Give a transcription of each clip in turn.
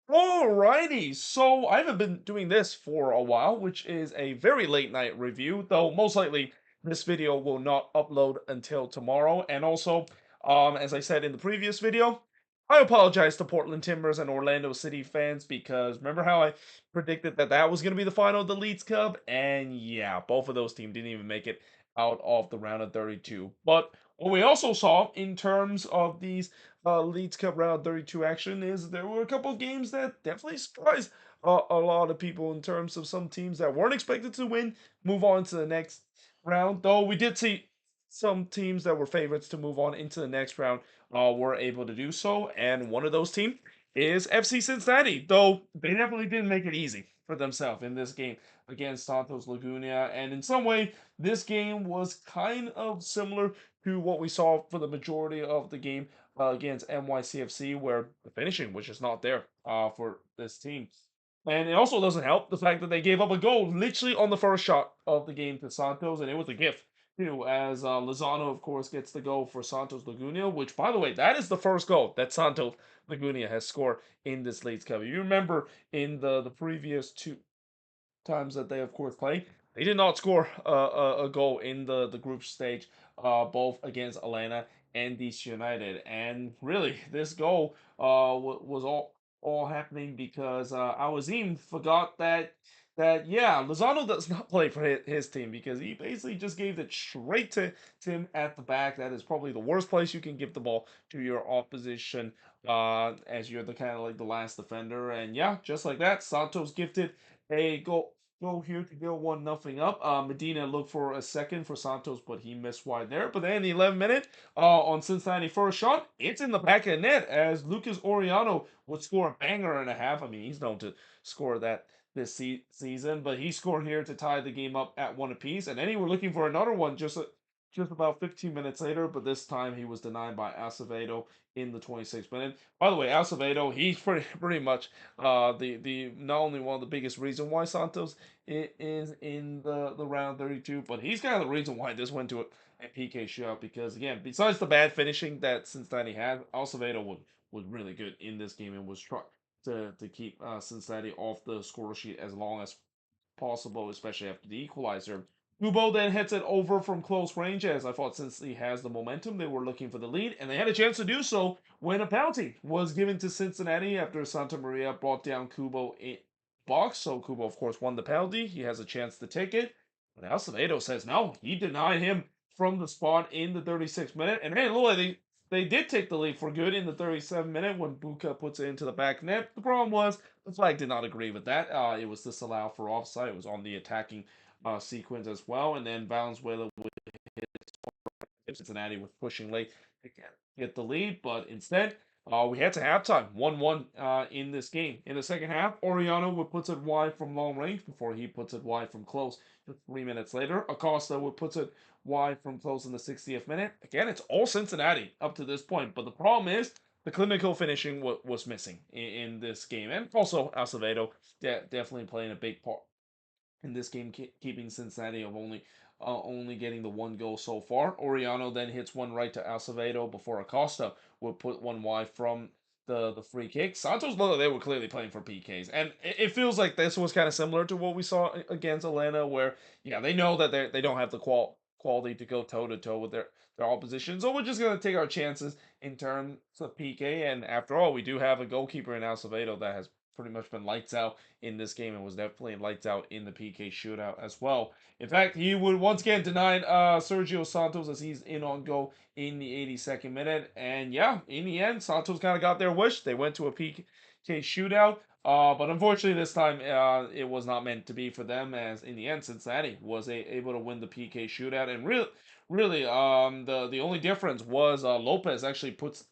Alrighty, so I haven't been doing this for a while, which is a very late night review, though most likely this video will not upload until tomorrow. And also, as I said in the previous video, I apologize to Portland Timbers and Orlando City fans because remember how I predicted that that was going to be the final of the Leeds Cup? And yeah, both of those teams didn't even make it out of the round of 32. But what we also saw in terms of these Leeds Cup round 32 action is there were a couple of games that definitely surprised a lot of people in terms of some teams that weren't expected to win move on to the next round. Though we did see some teams that were favorites to move on into the next round were able to do so, and one of those teams is FC Cincinnati. Though they definitely didn't make it easy for themselves in this game against Santos Laguna, and in some way, this game was kind of similar to what we saw for the majority of the game against NYCFC, where the finishing was just not there for this team. And it also doesn't help the fact that they gave up a goal literally on the first shot of the game to Santos, and it was a gift too, as Lozano, of course, gets the goal for Santos Laguna, which, by the way, that is the first goal that Santos Laguna has scored in this Leagues Cup. You remember in the previous two times that they, of course, played, they did not score a goal in the group stage, both against Atlanta and DC United. And really, this goal was all happening because Awazim forgot that yeah, Lozano does not play for his team because he basically just gave it straight to Tim at the back. That is probably the worst place you can give the ball to your opposition, as you're the kind of like the last defender. And yeah, just like that, Santos gifted a goal here to go 1-0 up. Medina looked for a second for Santos, but he missed wide there. But then in the 11th minute, on Cincinnati first shot, it's in the back of the net as Lucas Oriano would score a banger and a half. I mean, he's known to score that this season, but he scored here to tie the game up at one apiece. And then he were looking for another one just about 15 minutes later, but this time he was denied by Acevedo in the 26th minute. By the way, Acevedo, he's pretty much the not only one of the biggest reason why Santos is in the round 32, but he's kind of the reason why this went to a PK shootout because again, besides the bad finishing that Cincinnati had, Acevedo was really good in this game and was trying to keep Cincinnati off the score sheet as long as possible, especially after the equalizer. Kubo then hits it over from close range, as I thought since he has the momentum, they were looking for the lead, and they had a chance to do so when a penalty was given to Cincinnati after Santa Maria brought down Kubo in box. So Kubo, of course, won the penalty. He has a chance to take it. But Acevedo says no. He denied him from the spot in the 36th minute. And hey, look, they did take the lead for good in the 37th minute when Buka puts it into the back net. The problem was the flag did not agree with that. It was disallowed for offside. It was on the attacking sequence as well. And then Valenzuela would hit Cincinnati was pushing late to get the lead, but instead, we head to halftime, 1-1 in this game. In the second half, Oriano would put it wide from long range before he puts it wide from close. Just 3 minutes later, Acosta would put it wide from close in the 60th minute. Again, it's all Cincinnati up to this point, but the problem is the clinical finishing was missing in this game, and also Acevedo definitely playing a big part in this game, keeping Cincinnati of only getting the one goal so far. Oriano then hits one right to Acevedo before Acosta would put one wide from the free kick. Santos looked like they were clearly playing for PKs, and it feels like this was kind of similar to what we saw against Atlanta, where yeah they know that they don't have the quality to go toe to toe with their opposition, so we're just gonna take our chances in terms of PK. And after all, we do have a goalkeeper in Acevedo that has pretty much been lights out in this game and was definitely lights out in the PK shootout as well. In fact, he would once again deny Sergio Santos as he's in on goal in the 82nd minute. And yeah, in the end, Santos kind of got their wish. They went to a PK shootout. But unfortunately, this time it was not meant to be for them, as in the end, Cincinnati was able to win the PK shootout. And really, the only difference was Lopez actually puts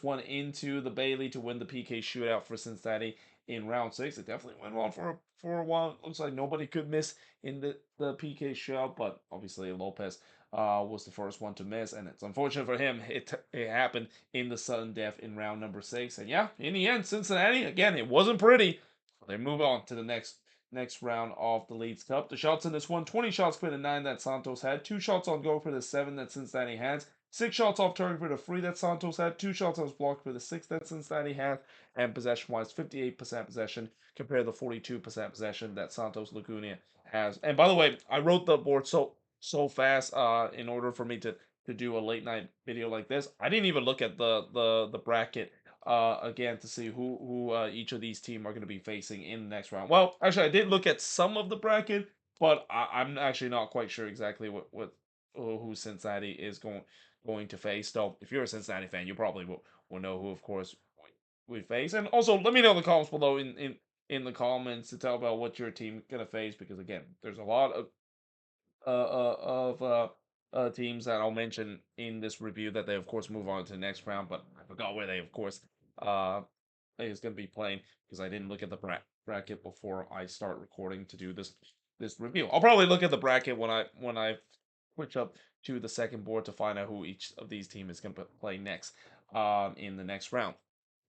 one into the Bailey to win the PK shootout for Cincinnati in round six. It definitely went on for a while. It looks like nobody could miss in the PK shootout, but obviously Lopez was the first one to miss, and it's unfortunate for him. It happened in the sudden death in round number six, and yeah, in the end, Cincinnati again. It wasn't pretty. They move on to the next round of the Leagues Cup. The shots in this one, 20 shots for the 9 that Santos had, 2 shots on goal for the 7 that Cincinnati has. 6 shots off target for the 3 that Santos had, 2 shots on blocked for the 6 that Cincinnati had, and possession-wise, 58% possession compared to 42% possession that Santos Laguna has. And by the way, I wrote the board so fast in order for me to do a late night video like this. I didn't even look at the bracket again to see who each of these teams are going to be facing in the next round. Well, actually, I did look at some of the bracket, but I'm actually not quite sure exactly what who Cincinnati is going to face. So if you're a Cincinnati fan, you probably will know who, of course, we face. And also, let me know in the comments below in the comments to tell about what your team gonna face, because again, there's a lot of teams that I'll mention in this review that they of course move on to the next round, but I forgot where they of course uh is going to be playing because I didn't look at the bracket before I start recording to do this review. I'll probably look at the bracket when I switch up to the second board to find out who each of these teams is going to play next in the next round.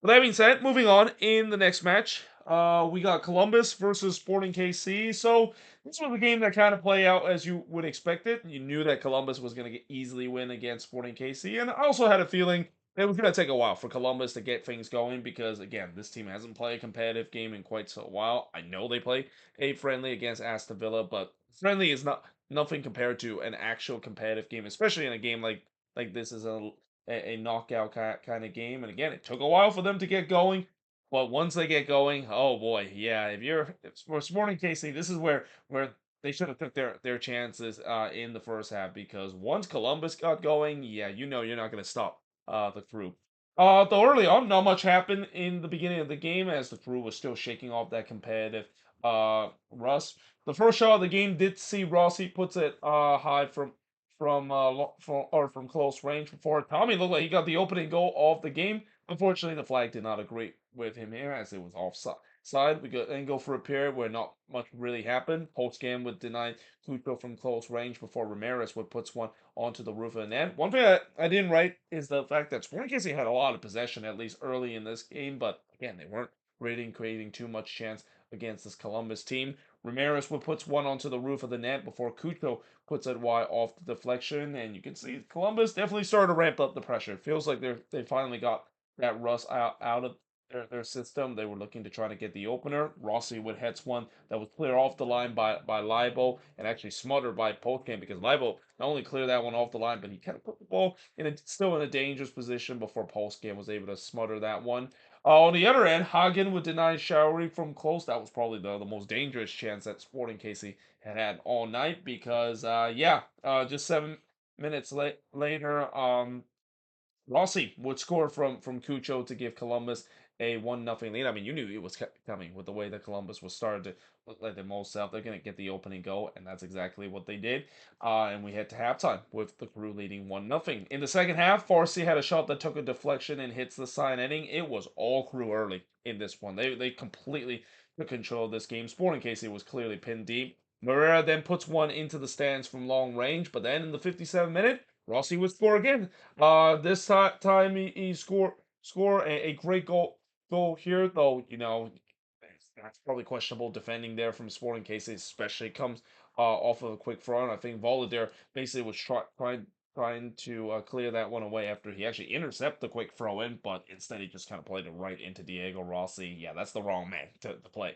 With that being said, moving on in the next match, we got Columbus versus Sporting KC. So this was a game that kind of played out as you would expect it. You knew that Columbus was going to easily win against Sporting KC, and I also had a feeling it was going to take a while for Columbus to get things going because, again, this team hasn't played a competitive game in quite so while. I know they play a friendly against Aston Villa, but friendly is nothing compared to an actual competitive game, especially in a game like this is a knockout kind of game. And again, it took a while for them to get going, but once they get going, oh boy, yeah. If for Sporting KC, this is where they should have took their chances in the first half, because once Columbus got going, yeah, you know you're not going to stop the Crew. Though early on, not much happened in the beginning of the game as the Crew was still shaking off that competitive rust. The first shot of the game did see Rossi puts it high from close range before Tommy looked like he got the opening goal of the game. Unfortunately, the flag did not agree with him here as it was offside. We then go for a period where not much really happened. Post game would deny Clujo from close range before Ramirez would puts one onto the roof of the net. One thing I didn't write is the fact that Sporting KC had a lot of possession, at least early in this game, but again, they weren't really creating too much chance against this Columbus team. Ramirez would puts one onto the roof of the net before Cucho puts it wide off the deflection, and you can see Columbus definitely started to ramp up the pressure. It feels like they finally got that rust out of their system. They were looking to try to get the opener. Rossi would heads one that was clear off the line by Libo and actually smothered by Polkman, because Libo not only cleared that one off the line, but he kind of put the ball still in a dangerous position before Polkman was able to smother that one. On the other end, Hagen would deny Showery from close. That was probably the most dangerous chance that Sporting Casey had all night, because, just 7 minutes later, Rossi would score from Cucho to give Columbus a 1-0 lead. I mean, you knew it was coming with the way that Columbus was started to look like the most out. They're going to get the opening goal, and that's exactly what they did. And we head to halftime with the Crew leading 1-0. In the second half, Farsi had a shot that took a deflection and hits the side netting. It was all Crew early in this one. They completely took control of this game. Sporting Casey was clearly pinned deep. Moreira then puts one into the stands from long range, but then in the 57th minute, Rossi would score again. This time he score a great goal here, though. That's probably questionable defending there from Sporting Casey, especially comes off of a quick throw. I think Volader basically was trying to clear that one away after he actually intercepted the quick throw in, but instead he just kind of played it right into Diego Rossi. Yeah, that's the wrong man to play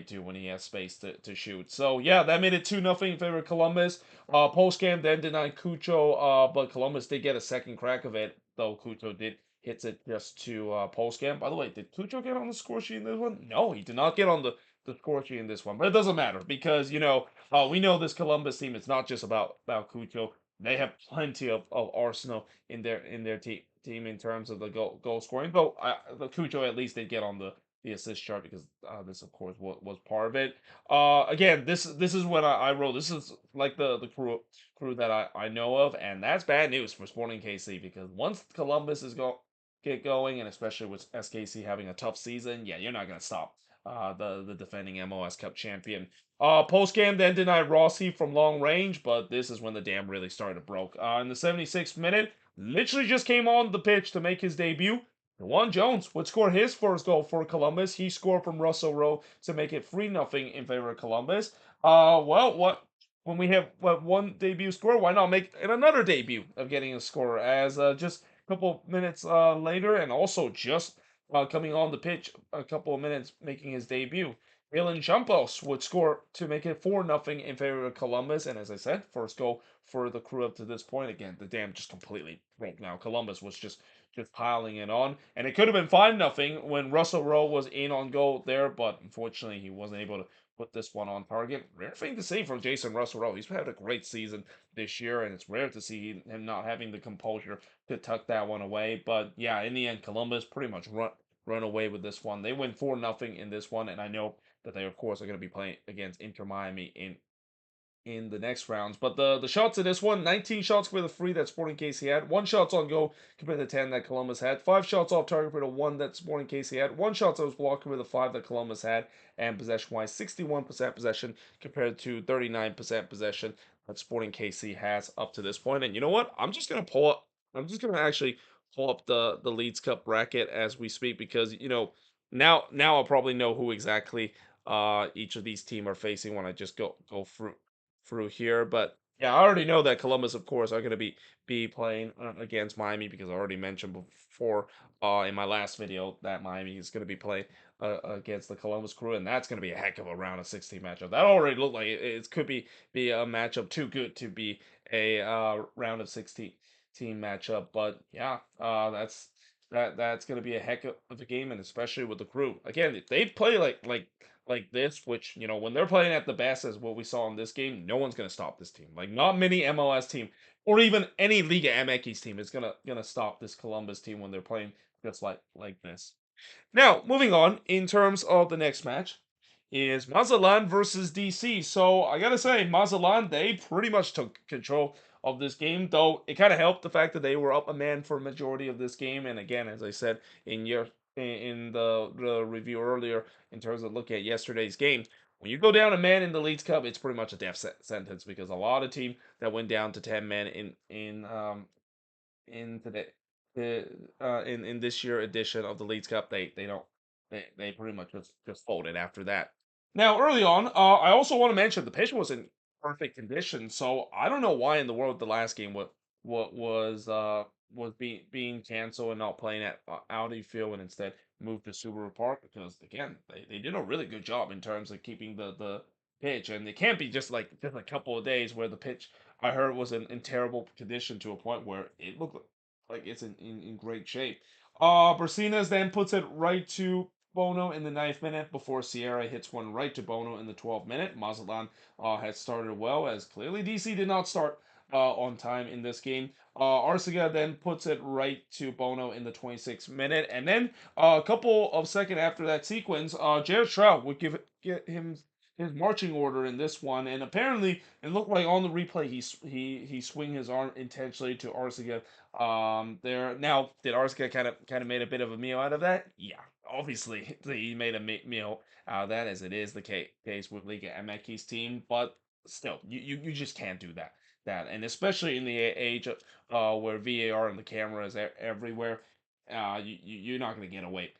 to when he has space to shoot. So yeah, that made it 2-0 in favor of Columbus. Post game then denied Cucho, but Columbus did get a second crack of it, though Cucho did hits it just to post game. By the way, did Cucho get on the score sheet in this one? No, he did not get on the score sheet in this one, but it doesn't matter because we know this Columbus team. It's not just about Cucho. They have plenty of arsenal in their team in terms of the goal scoring. But the Cucho at least did get on the assist chart because this of course was part of it. Again, this is what I wrote. This is like the crew that I know of, and that's bad news for Sporting KC, because once Columbus get going, and especially with SKC having a tough season, yeah, you're not gonna stop the defending MLS Cup champion. Post game then denied Rossi from long range, but this is when the dam really started to broke. In the 76th minute, literally just came on the pitch to make his debut. Juan Jones would score his first goal for Columbus. He scored from Russell Rowe to make it 3-0 in favor of Columbus. Well, what when we have one debut score, why not make it another debut of getting a score? As just a couple minutes later, and also just coming on the pitch a couple of minutes, making his debut, Jalen Campos would score to make it 4-0 in favor of Columbus. And as I said, first goal for the Crew up to this point. Again, the dam just completely broke now. Columbus was just piling it on, and it could have been 5-0 when Russell Rowe was in on goal there, but unfortunately he wasn't able to put this one on target. Rare thing to say from Jason Russell Rowe. He's had a great season this year, and it's rare to see him not having the composure to tuck that one away. But yeah, in the end, Columbus pretty much run away with this one. They win 4-0 in this one, and I know that they of course are going to be playing against Inter Miami in the next rounds. But the shots in this one, 19 shots for the free that Sporting KC had, 1 shots on goal compared to 10 that Columbus had, 5 shots off target compared to 1 that Sporting KC had, 1 shot that was blocked compared to 5 that Columbus had, and possession-wise, 61% possession compared to 39% possession that Sporting KC has up to this point. And you know what? I'm just gonna actually pull up the Leeds Cup bracket as we speak because now I'll probably know who exactly each of these teams are facing when I just go through here. But yeah, I already know that Columbus, of course, are going to be playing against Miami because I already mentioned before in my last video that Miami is going to be playing against the Columbus Crew, and that's going to be a heck of a round of 16 matchup. That already looked like it could be a matchup too good to be a round of 16 team matchup. But yeah, that's going to be a heck of a game, and especially with the Crew. Again, if they play like this, which when they're playing at the best, as what we saw in this game, no one's gonna stop this team. Like not many MLS team or even any Liga MX team is gonna stop this Columbus team when they're playing just like this. Now, moving on in terms of the next match is Mazatlán versus DC. So I gotta say, Mazatlán, they pretty much took control of this game, though it kind of helped the fact that they were up a man for a majority of this game. And again, as I said in the review earlier, in terms of looking at yesterday's game, when you go down a man in the Leeds Cup, it's pretty much a death sentence because a lot of team that went down to 10 men in today in this year edition of the Leagues Cup, they don't they pretty much just folded after that. Now, early on, I also want to mention the pitch was in perfect condition, so I don't know why in the world the last game what was being canceled and not playing at Audi Field and instead moved to Subaru Park because again they did a really good job in terms of keeping the pitch, and it can't be just a couple of days where the pitch I heard was in terrible condition to a point where it looked like it's in great shape. Bersinas then puts it right to Bono in the 9th minute before Sierra hits one right to Bono in the 12th minute. Mazatlan had started well as clearly DC did not start on time in this game. Arcega then puts it right to Bono in the 26th minute, and then a couple of seconds after that sequence, Jared Stroud would get him his marching order in this one, and apparently it looked like on the replay he swing his arm intentionally to Arcega. There now did Arcega kind of made a bit of a meal out of that? Yeah, obviously he made a meal out of that, as it is the case with Liga MX's team, but still you just can't do that, and especially in the age of where VAR and the camera is everywhere, you're not going to get away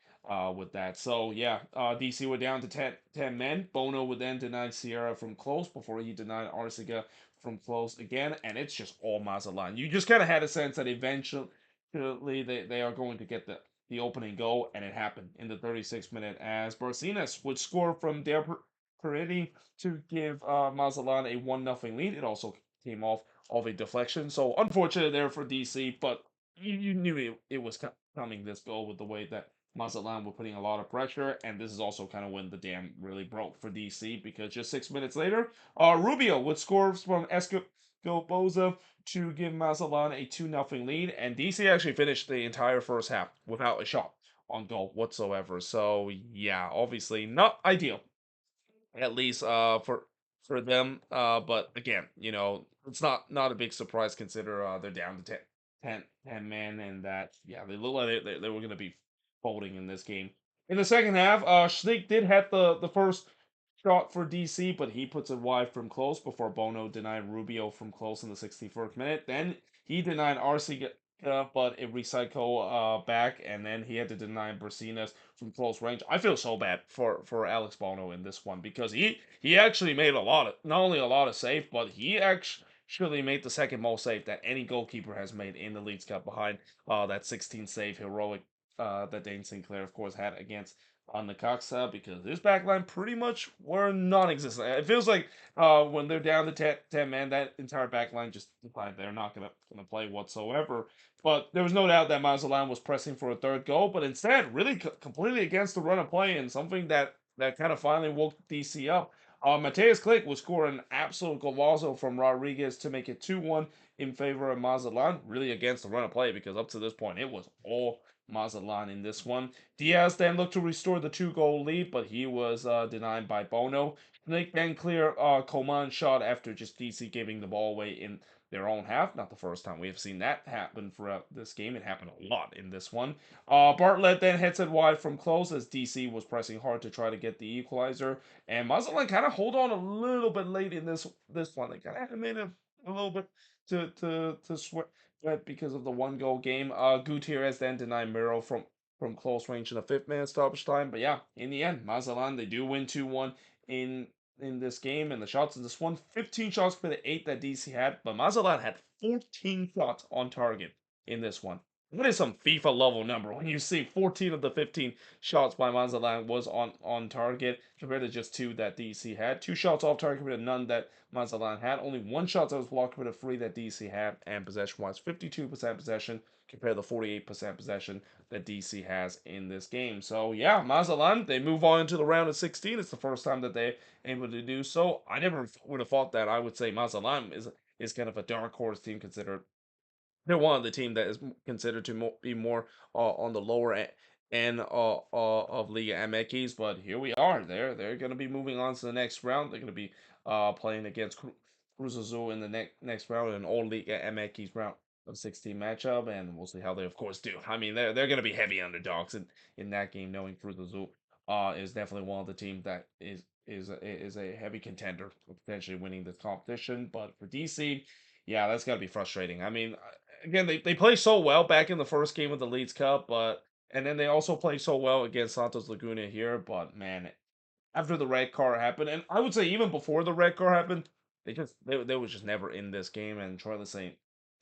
with that. So yeah, DC were down to 10 men. Bono would then deny Sierra from close before he denied Arcega from close again, and it's just all Mazatlan. You just kind of had a sense that eventually they are going to get the opening goal, and it happened in the 36th minute as Barcenas would score from Del Peretti to give Mazatlan a 1-0 lead. It also came off of a deflection, so unfortunate there for DC, but you knew it was coming, this goal, with the way that Mazatlan were putting a lot of pressure, and this is also kind of when the dam really broke for DC because just 6 minutes later, Rubio would score from Escoboza to give Mazatlan a 2-0 lead, and DC actually finished the entire first half without a shot on goal whatsoever. So yeah, obviously not ideal, at least for them. But again, it's not a big surprise consider they're down to 10 men, and that yeah, they look like they were gonna be folding in this game. In the second half, Schlick did have the first shot for DC, but he puts it wide from close before Bono denied Rubio from close in the 61st minute. Then he denied Arcega but it recycled back, and then he had to deny Brasinas from close range. I feel so bad for Alex Bono in this one because he actually made a lot of not only a lot of save, but he actually made the second most save that any goalkeeper has made in the Leagues Cup behind that 16 save heroic that Dane Sinclair of course had against on the Coxa because his backline pretty much were non-existent. It feels like when they're down to 10 man, that entire backline just declined. They're not gonna play whatsoever. But there was no doubt that Mazatlán was pressing for a third goal, but instead, really completely against the run of play and something that kind of finally woke DC up. Mateus Click would score an absolute golazo from Rodriguez to make it 2-1 in favor of Mazatlán, really against the run of play because up to this point it was all Mazatlán in this one. Diaz then looked to restore the 2-goal lead, but he was denied by Bono. Nick then clear Coman's shot after just DC giving the ball away in their own half. Not the first time we have seen that happen throughout this game. It happened a lot in this one. Bartlett then hits it wide from close as DC was pressing hard to try to get the equalizer. And Mazatlán kind of hold on a little bit late in this one. They kind of made a little bit to sweat because of the 1-goal game. Gutierrez then denied Miro from close range in the fifth man stoppage time. But yeah, in the end, Mazatlán they do win 2-1 in this game, and the shots in this one 15 shots for the 8 that DC had, but Mazatlán had 14 shots on target in this one. That is some FIFA level number when you see 14 of the 15 shots by Mazatlán was on target compared to just 2 that DC had. 2 shots off target with none that Mazatlán had. Only 1 shot that was blocked with a 3 that DC had, and possession wise 52% possession compared to 48% possession that DC has in this game. So yeah, Mazatlán they move on into the round of 16. It's the first time that they able to do so. I never would have thought that. I would say Mazatlán is kind of a dark horse team considered they're one of the team that is considered to be more on the lower end of Liga MX. But here we are. They're going to be moving on to the next round. They're going to be playing against Cruz Azul in the next round, an all Liga MX round of 16 matchup, and we'll see how they of course do. I mean, they're going to be heavy underdogs in that game, knowing Cruz Azul is definitely one of the teams that is a heavy contender for potentially winning this competition. But for DC, yeah, that's got to be frustrating. I mean, again, they play so well back in the first game of the Leeds Cup, but and then they also play so well against Santos Laguna here. But man, after the red card happened, and I would say even before the red card happened, they was just never in this game. And Charlie Saint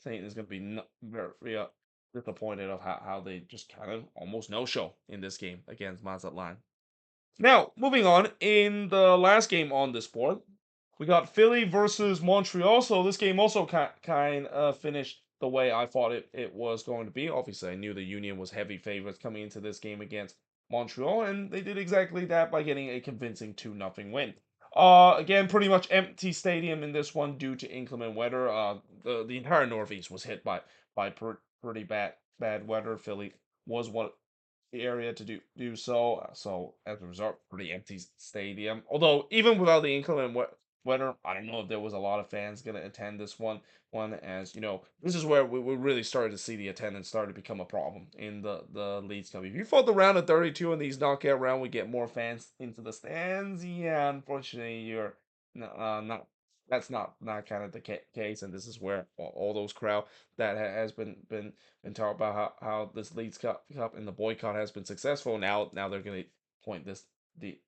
is going to be very disappointed of how they just kind of almost no show in this game against Mazatlan. Now, moving on, in the last game on this board, we got Philly versus Montreal. So this game also kind of finished the way I thought it was going to be. Obviously, I knew the Union was heavy favorites coming into this game against Montreal, and they did exactly that by getting a convincing 2-0 win. Again, pretty much empty stadium in this one due to inclement weather. The entire Northeast was hit by pretty bad weather. Philly was one area to do so. So as a result, pretty empty stadium. Although even without the inclement weather, I don't know if there was a lot of fans gonna attend this one. As you know, this is where we really started to see the attendance start to become a problem in the Leagues Cup. If you thought the round of 32 in these knockout round would get more fans into the stands, yeah, unfortunately you're not. That's not kind of the case, and this is where all those crowd that has been talked about how this Leagues Cup and the boycott has been successful. Now they're going to point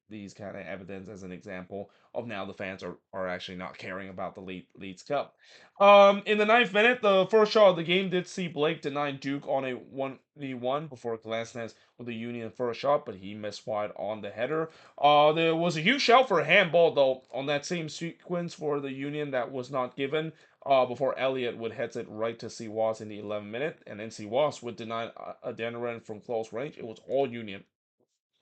these kind of evidence as an example of now the fans are actually not caring about the Leagues Cup. In the 9th minute, the first shot of the game did see Blake deny Duke on a 1v1 before Glasnes with the Union first shot, but he missed wide on the header. There was a huge shout for a handball though on that same sequence for the Union that was not given before Elliott would head it right to Siwas in the 11th minute, and then Siwas would deny Adeniran from close range. It was all Union.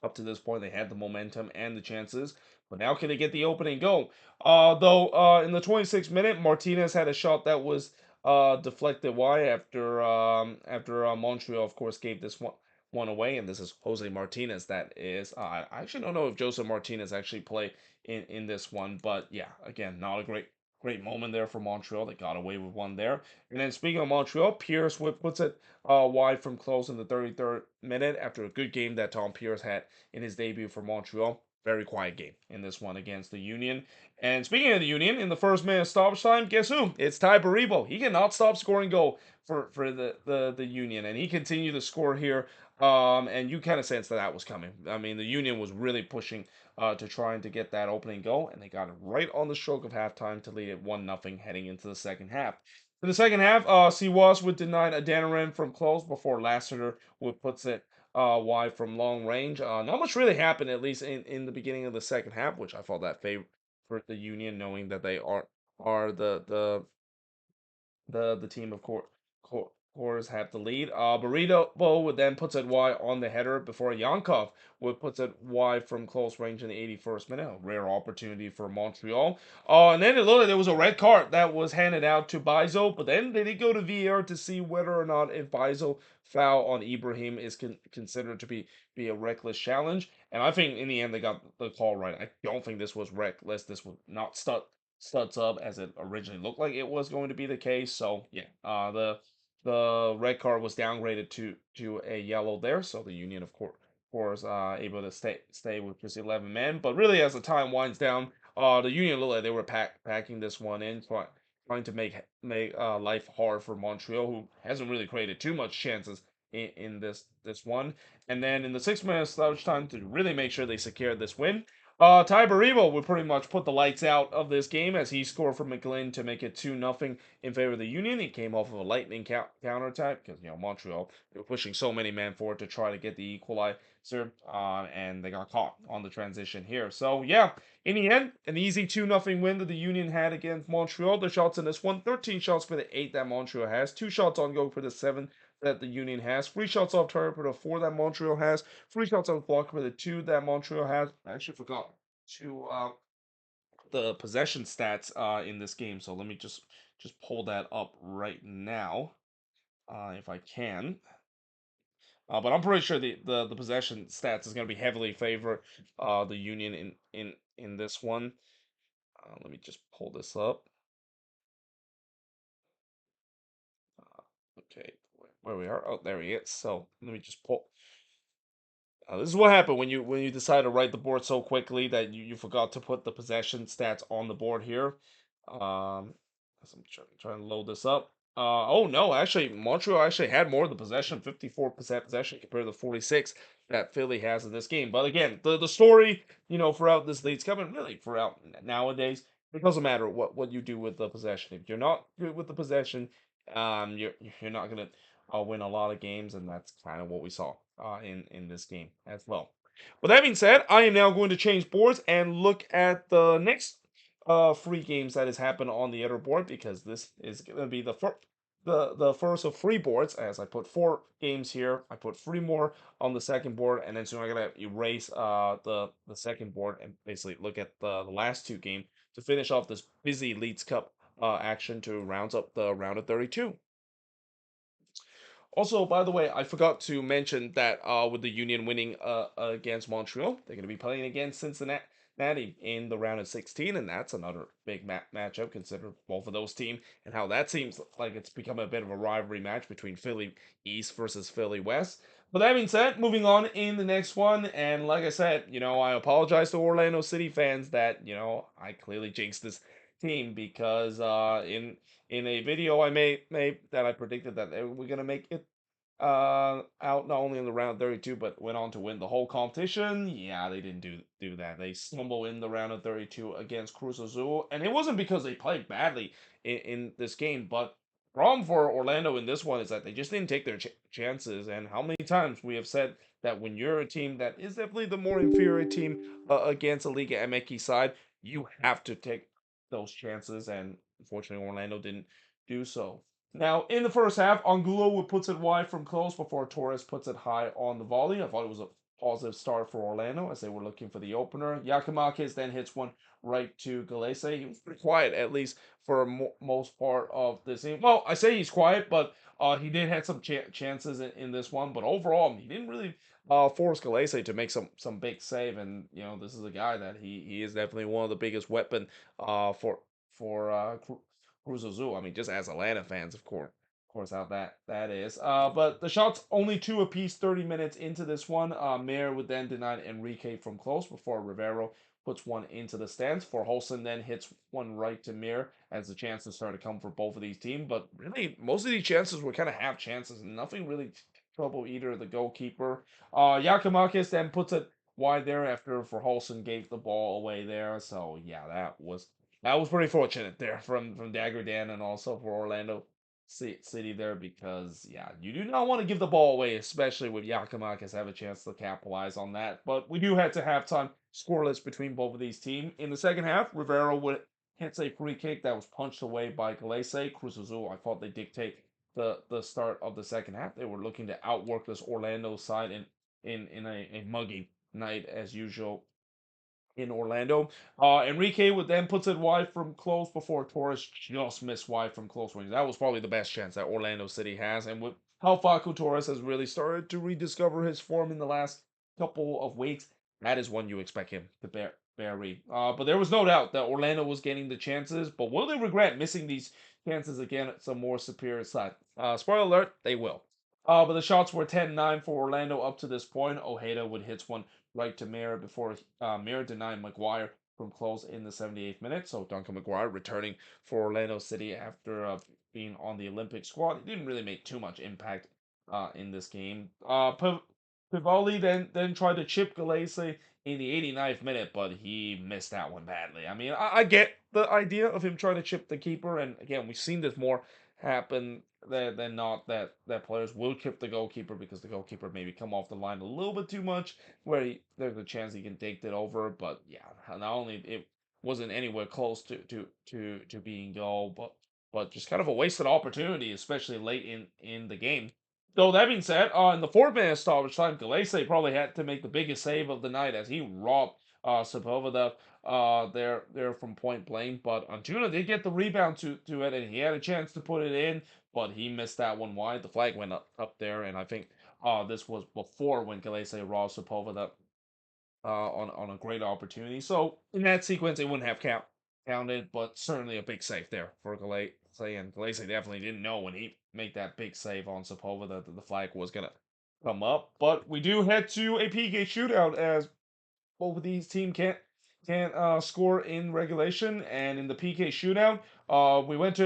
Up to this point, they had the momentum and the chances, but now can they get the opening goal? Though in the 26th minute, Martinez had a shot that was deflected wide after Montreal, of course, gave this one away, and this is Jose Martinez. That is, I actually don't know if Joseph Martinez actually played in this one, but yeah, again, not a great moment there for Montreal. They got away with one there. And then speaking of Montreal, Pierce puts it wide from close in the 33rd minute after a good game that Tom Pierce had in his debut for Montreal. very quiet game in this one against the Union. And speaking of the Union, in the first minute of stoppage time, guess who? It's Ty Baribo. He cannot stop scoring goal for the Union, and he continued to score here. And you kind of sensed that that was coming. I mean, the Union was really pushing to trying to get that opening goal, and they got it right on the stroke of halftime to lead it 1-0 heading into the second half. In the second half, Siwas would deny Adanaran from close before Lassiter would puts it wide from long range. Not much really happened, at least in the beginning of the second half, which I thought that favored the Union, knowing that they are the team of course have the lead. Burrito would then puts it wide on the header before Yankov would puts it wide from close range in the 81st minute. A rare opportunity for Montreal. And then it looked like there was a red card that was handed out to Bizo, but then they did go to VAR to see whether or not if Bizo foul on Ibrahim is considered to be a reckless challenge. And I think in the end they got the call right. I don't think this was reckless. This was not studs up as it originally looked like it was going to be the case. So yeah, the red card was downgraded to a yellow there. So the Union, of course, able to stay with just 11 men. But really, as the time winds down, the Union looked like they were packing this one in, trying to make life hard for Montreal, who hasn't really created too much chances in this one. And then in the 6 minute stoppage time to really make sure they secured this win. Ty Baribo would pretty much put the lights out of this game as he scored for McGlynn to make it 2-0 in favor of the Union. He came off of a lightning counterattack because, Montreal, they were pushing so many men forward to try to get the equalizer, and they got caught on the transition here. So, yeah, in the end, an easy 2-0 win that the Union had against Montreal. The shots in this one, 13 shots for the 8 that Montreal has, 2 shots on goal for the 7 that the Union has, 3 shots off target for the 4 that Montreal has, 3 shots on block for the 2 that Montreal has. I actually forgot to the possession stats in this game, so let me just pull that up right now, if I can. But I'm pretty sure the possession stats is going to be heavily favor the Union in this one. Let me just pull this up. Okay, where we are. Oh, there he is. So let me just pull. This is what happened when you decide to write the board so quickly that you forgot to put the possession stats on the board here. As I'm trying to load this up. Oh no, actually Montreal actually had more of the possession, 54% possession compared to the 46 that Philly has in this game. But again, the story, throughout this league's coming really throughout nowadays. It doesn't matter what you do with the possession. If you're not good with the possession, you're not gonna win a lot of games, and that's kind of what we saw in this game as well. With that being said, I am now going to change boards and look at the next free games that has happened on the other board, because this is going to be the first of 3 boards. As I put 4 games here, I put 3 more on the second board, and then soon I'm gonna erase the second board and basically look at the last 2 games to finish off this busy Leeds Cup action to round up the round of 32. Also, by the way, I forgot to mention that with the Union winning against Montreal, they're going to be playing against Cincinnati in the round of 16, and that's another big matchup considering both of those teams and how that seems like it's become a bit of a rivalry match between Philly East versus Philly West. But that being said, moving on in the next one, and like I said, I apologize to Orlando City fans that I clearly jinxed this team because in a video I made that I predicted that they were gonna make it out not only in the round 32 but went on to win the whole competition. Yeah, they didn't do that. They stumbled in the round of 32 against Cruz Azul, and it wasn't because they played badly in this game, but problem for Orlando in this one is that they just didn't take their chances. And how many times we have said that when you're a team that is definitely the more inferior team against a Liga MX side, you have to take those chances, and unfortunately Orlando didn't do so. Now, in the first half, Angulo puts it wide from close before Torres puts it high on the volley. I thought it was a positive start for Orlando as they were looking for the opener. Yakimakis then hits one right to Galese. He was pretty quiet, at least for most part of this game. Well, I say he's quiet, but he did have some chances in this one. But overall, he didn't really force Galese to make some big save. And this is a guy that he is definitely one of the biggest weapon for Cruz Azul. I mean, just as Atlanta fans, of course. course, how that is. But the shots only two apiece 30 minutes into this one. Mayer would then deny Enrique from close before Rivero puts one into the stands. For Holson then hits one right to Mir as the chances start to come for both of these teams. But really, most of these chances were kind of half chances, and nothing really trouble either the goalkeeper. Yakimakis then puts it wide there after for Holson gave the ball away there. So yeah, that was pretty fortunate there from Dagger Dan and also for Orlando City there because yeah, you do not want to give the ball away, especially with Yakimakis have a chance to capitalize on that. But we do head to halftime scoreless between both of these teams. In the second half, Rivero would hits a free kick that was punched away by Galese. Cruz Azul, I thought they dictate the start of the second half. They were looking to outwork this Orlando side in a mugging night as usual in Orlando. Enrique would then puts it wide from close before Torres just missed wide from close range. That was probably the best chance that Orlando City has. And with how Facu Torres has really started to rediscover his form in the last couple of weeks, that is one you expect him to bury. But there was no doubt that Orlando was getting the chances. But will they regret missing these chances again at some more superior side? Spoiler alert, they will. But the shots were 10-9 for Orlando up to this point. Ojeda would hit one right to Mir before Mir denied McGuire from close in the 78th minute. So Duncan McGuire returning for Orlando City after being on the Olympic squad. He didn't really make too much impact in this game. Pivoli then tried to chip Galese in the 89th minute, but he missed that one badly. I mean, I get the idea of him trying to chip the keeper, and again, we've seen this more happen than not that players will chip the goalkeeper because the goalkeeper maybe come off the line a little bit too much, where there's a chance he can take it over. But yeah, not only it wasn't anywhere close to being goal, but just kind of a wasted opportunity, especially late in the game. So that being said, in the fourth minute stoppage time, Galese probably had to make the biggest save of the night as he robbed Sepulveda there from point blank. But Antuna did get the rebound to it, and he had a chance to put it in, but he missed that one wide. The flag went up there, and I think this was before when Galese robbed Sepulveda on a great opportunity. So in that sequence, it wouldn't have counted, but certainly a big save there for Galese. And Galese definitely didn't know when he made that big save on Sepulveda that the flag was gonna come up. But we do head to a PK shootout as both of these teams can't score in regulation, and in the PK shootout, we went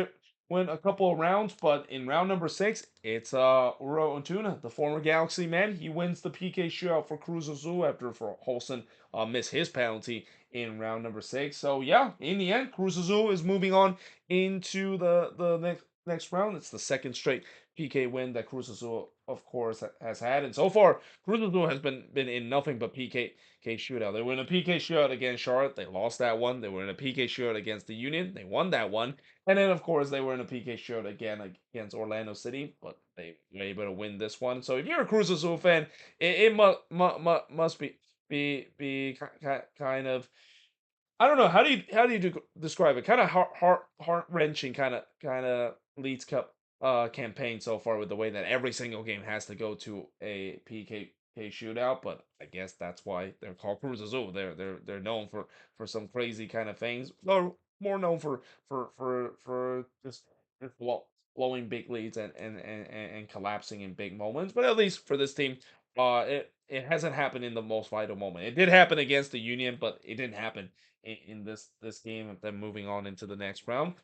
a couple of rounds, but in round number 6, it's Uro Antuna, the former Galaxy man. He wins the PK shootout for Cruz Azul after for Holson missed his penalty in round number 6. So yeah, in the end, Cruz Azul is moving on into the next round. It's the second straight PK win that Cruz Azul, of course, has had, and so far Cruz Azul has been in nothing but PK shootout. They were in a PK shootout against Charlotte. They lost that one. They were in a PK shootout against the Union. They won that one. And then, of course, they were in a PK shootout again against Orlando City, but they were able to win this one. So if you're a Cruz Azul fan, it must be kind of, I don't know, how do you describe it? Kind of heart wrenching kind of Leeds Cup campaign so far with the way that every single game has to go to a PK shootout. But I guess that's why they're called Cruz Azul. They're known for some crazy kind of things. They're more known for just blowing big leads and collapsing in big moments. But at least for this team, it hasn't happened in the most vital moment. It did happen against the Union, but it didn't happen in this game of them moving on into the next round.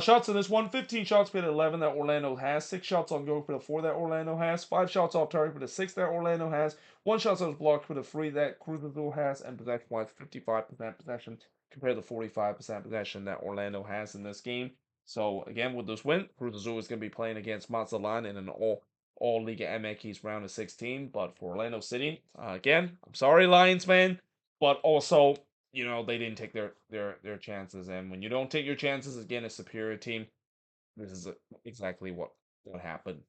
Shots in this one, 15 shots for the 11 that Orlando has, 6 shots on goal for the 4 that Orlando has, 5 shots off target for the 6 that Orlando has, 1 shot that was blocked for the 3 that Cruz Azul has, and possession-wise, 55% possession compared to 45% possession that Orlando has in this game. So again, with this win, Cruz Azul is going to be playing against Mazatlán in an all Liga MX round of 16. But for Orlando City, again, I'm sorry, Lions fan, but also they didn't take their chances. And when you don't take your chances again, a superior team, this is exactly what happened.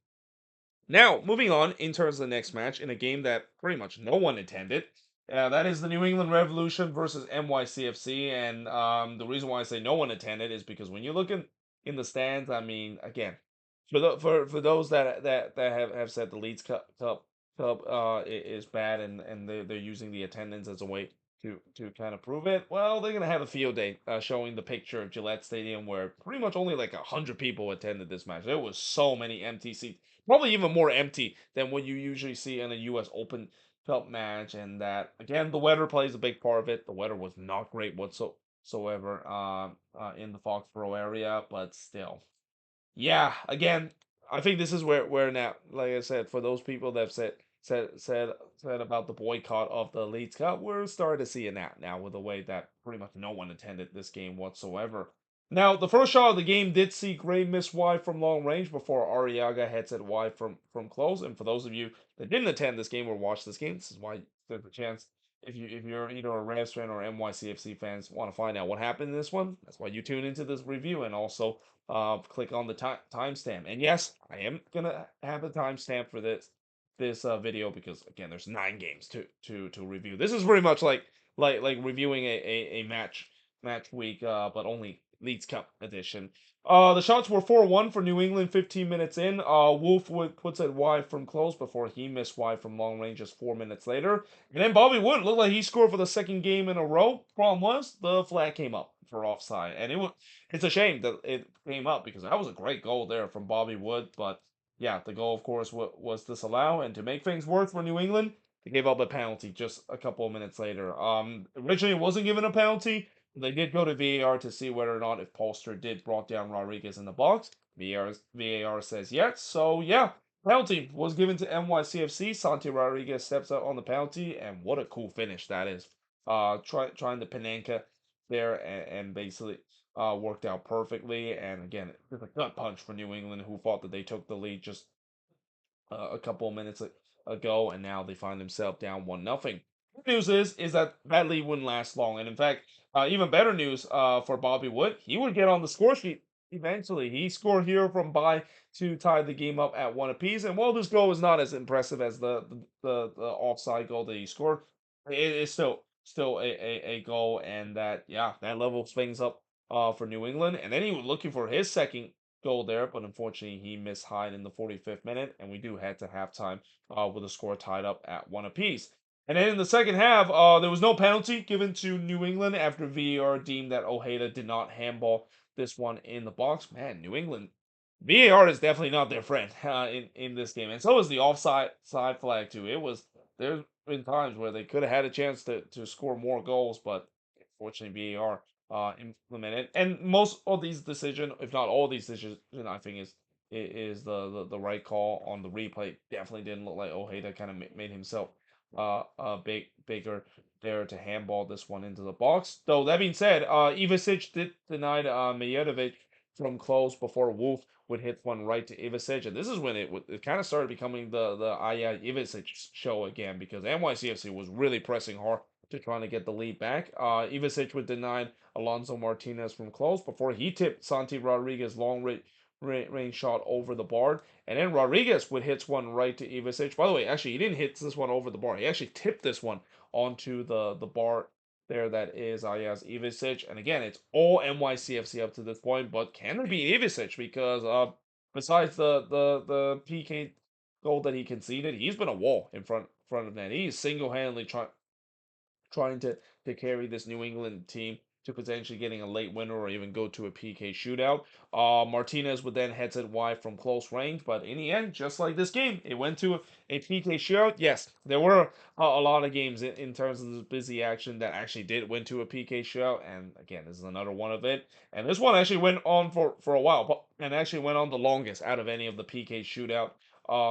Now, moving on in terms of the next match, in a game that pretty much no one attended, that is the New England Revolution versus NYCFC. And the reason why I say no one attended is because when you look in the stands, I mean, again, for those that have said the Leeds Cup is bad and they're using the attendance as a way to kind of prove it. Well, they're gonna have a field day showing the picture of Gillette Stadium where pretty much only like 100 people attended this match. There was so many empty seats, probably even more empty than what you usually see in a U.S. Open Cup match. And that again, the weather plays a big part of it. The weather was not great whatsoever in the Foxborough area, but still, yeah, again, I think this is where now, like I said, for those people that have said about the boycott of the Leeds Cup, we're starting to see it now with the way that pretty much no one attended this game whatsoever. Now, the first shot of the game did see Gray miss wide from long range before Arriaga heads it wide from close. And for those of you that didn't attend this game or watch this game, this is why there's a chance if you're either a Rams fan or NYCFC fans want to find out what happened in this one. That's why you tune into this review and also click on the timestamp. And yes, I am gonna have a timestamp for this video because again, there's 9 games to review. This is pretty much like reviewing a match week, but only Leeds Cup edition. The shots were 4-1 for New England 15 minutes in. Wolf puts it wide from close before he missed wide from long range just 4 minutes later. And then Bobby Wood looked like he scored for the second game in a row. Problem was, the flag came up for offside. And it's a shame that it came up because that was a great goal there from Bobby Wood. But yeah, the goal, of course, was disallowed. And to make things worse for New England, they gave up a penalty just a couple of minutes later. Originally, it wasn't given a penalty. They did go to VAR to see whether or not if Polster did brought down Rodriguez in the box. VAR says yes. So yeah, penalty was given to NYCFC. Santi Rodriguez steps out on the penalty, and what a cool finish that is. Trying the Panenka there and basically worked out perfectly. And again, it's a gut punch for New England, who thought that they took the lead just a couple of minutes ago, and now they find themselves down 1-0. Good news is that that lead wouldn't last long, and in fact, even better news for Bobby Wood, he would get on the score sheet eventually. He scored here from by to tie the game up at 1 apiece, and while this goal is not as impressive as the offside goal that he scored, it is still a goal, and that yeah, that level things up for New England, and then he was looking for his second goal there, but unfortunately he missed Hyde in the 45th minute, and we do head to halftime with the score tied up at 1 apiece. And then in the second half, there was no penalty given to New England after VAR deemed that Ojeda did not handball this one in the box. Man, New England, VAR is definitely not their friend in this game, and so is the offside side flag too. There's been times where they could have had a chance to score more goals, but unfortunately VAR implemented. And most of these decisions, if not all these decisions, I think is the right call on the replay. Definitely didn't look like Ojeda kind of made himself bigger there to handball this one into the box. Though that being said, Ivasic did deny Mijatovic from close before Wolf would hit one right to Ivasic, and this is when it kind of started becoming the Ivasic show again because NYCFC was really pressing hard to trying to get the lead back. Ivasic would deny Alonso Martinez from close before he tipped Santi Rodriguez long range shot over the bar. And then Rodriguez would hit one right to Ivasic. By the way, actually, he didn't hit this one over the bar. He actually tipped this one onto the bar there that is Ayaz Ivasic. And again, it's all NYCFC up to this point, but can it be Ivasic? Because besides the PK goal that he conceded, he's been a wall in front of net. He's single-handedly trying to carry this New England team to potentially getting a late winner or even go to a PK shootout. Martinez would then head it wide from close range, but in the end, just like this game, it went to a PK shootout. Yes, there were a lot of games in terms of this busy action that actually did went to a PK shootout, and again, this is another one of it. And this one actually went on for a while, and actually went on the longest out of any of the PK shootout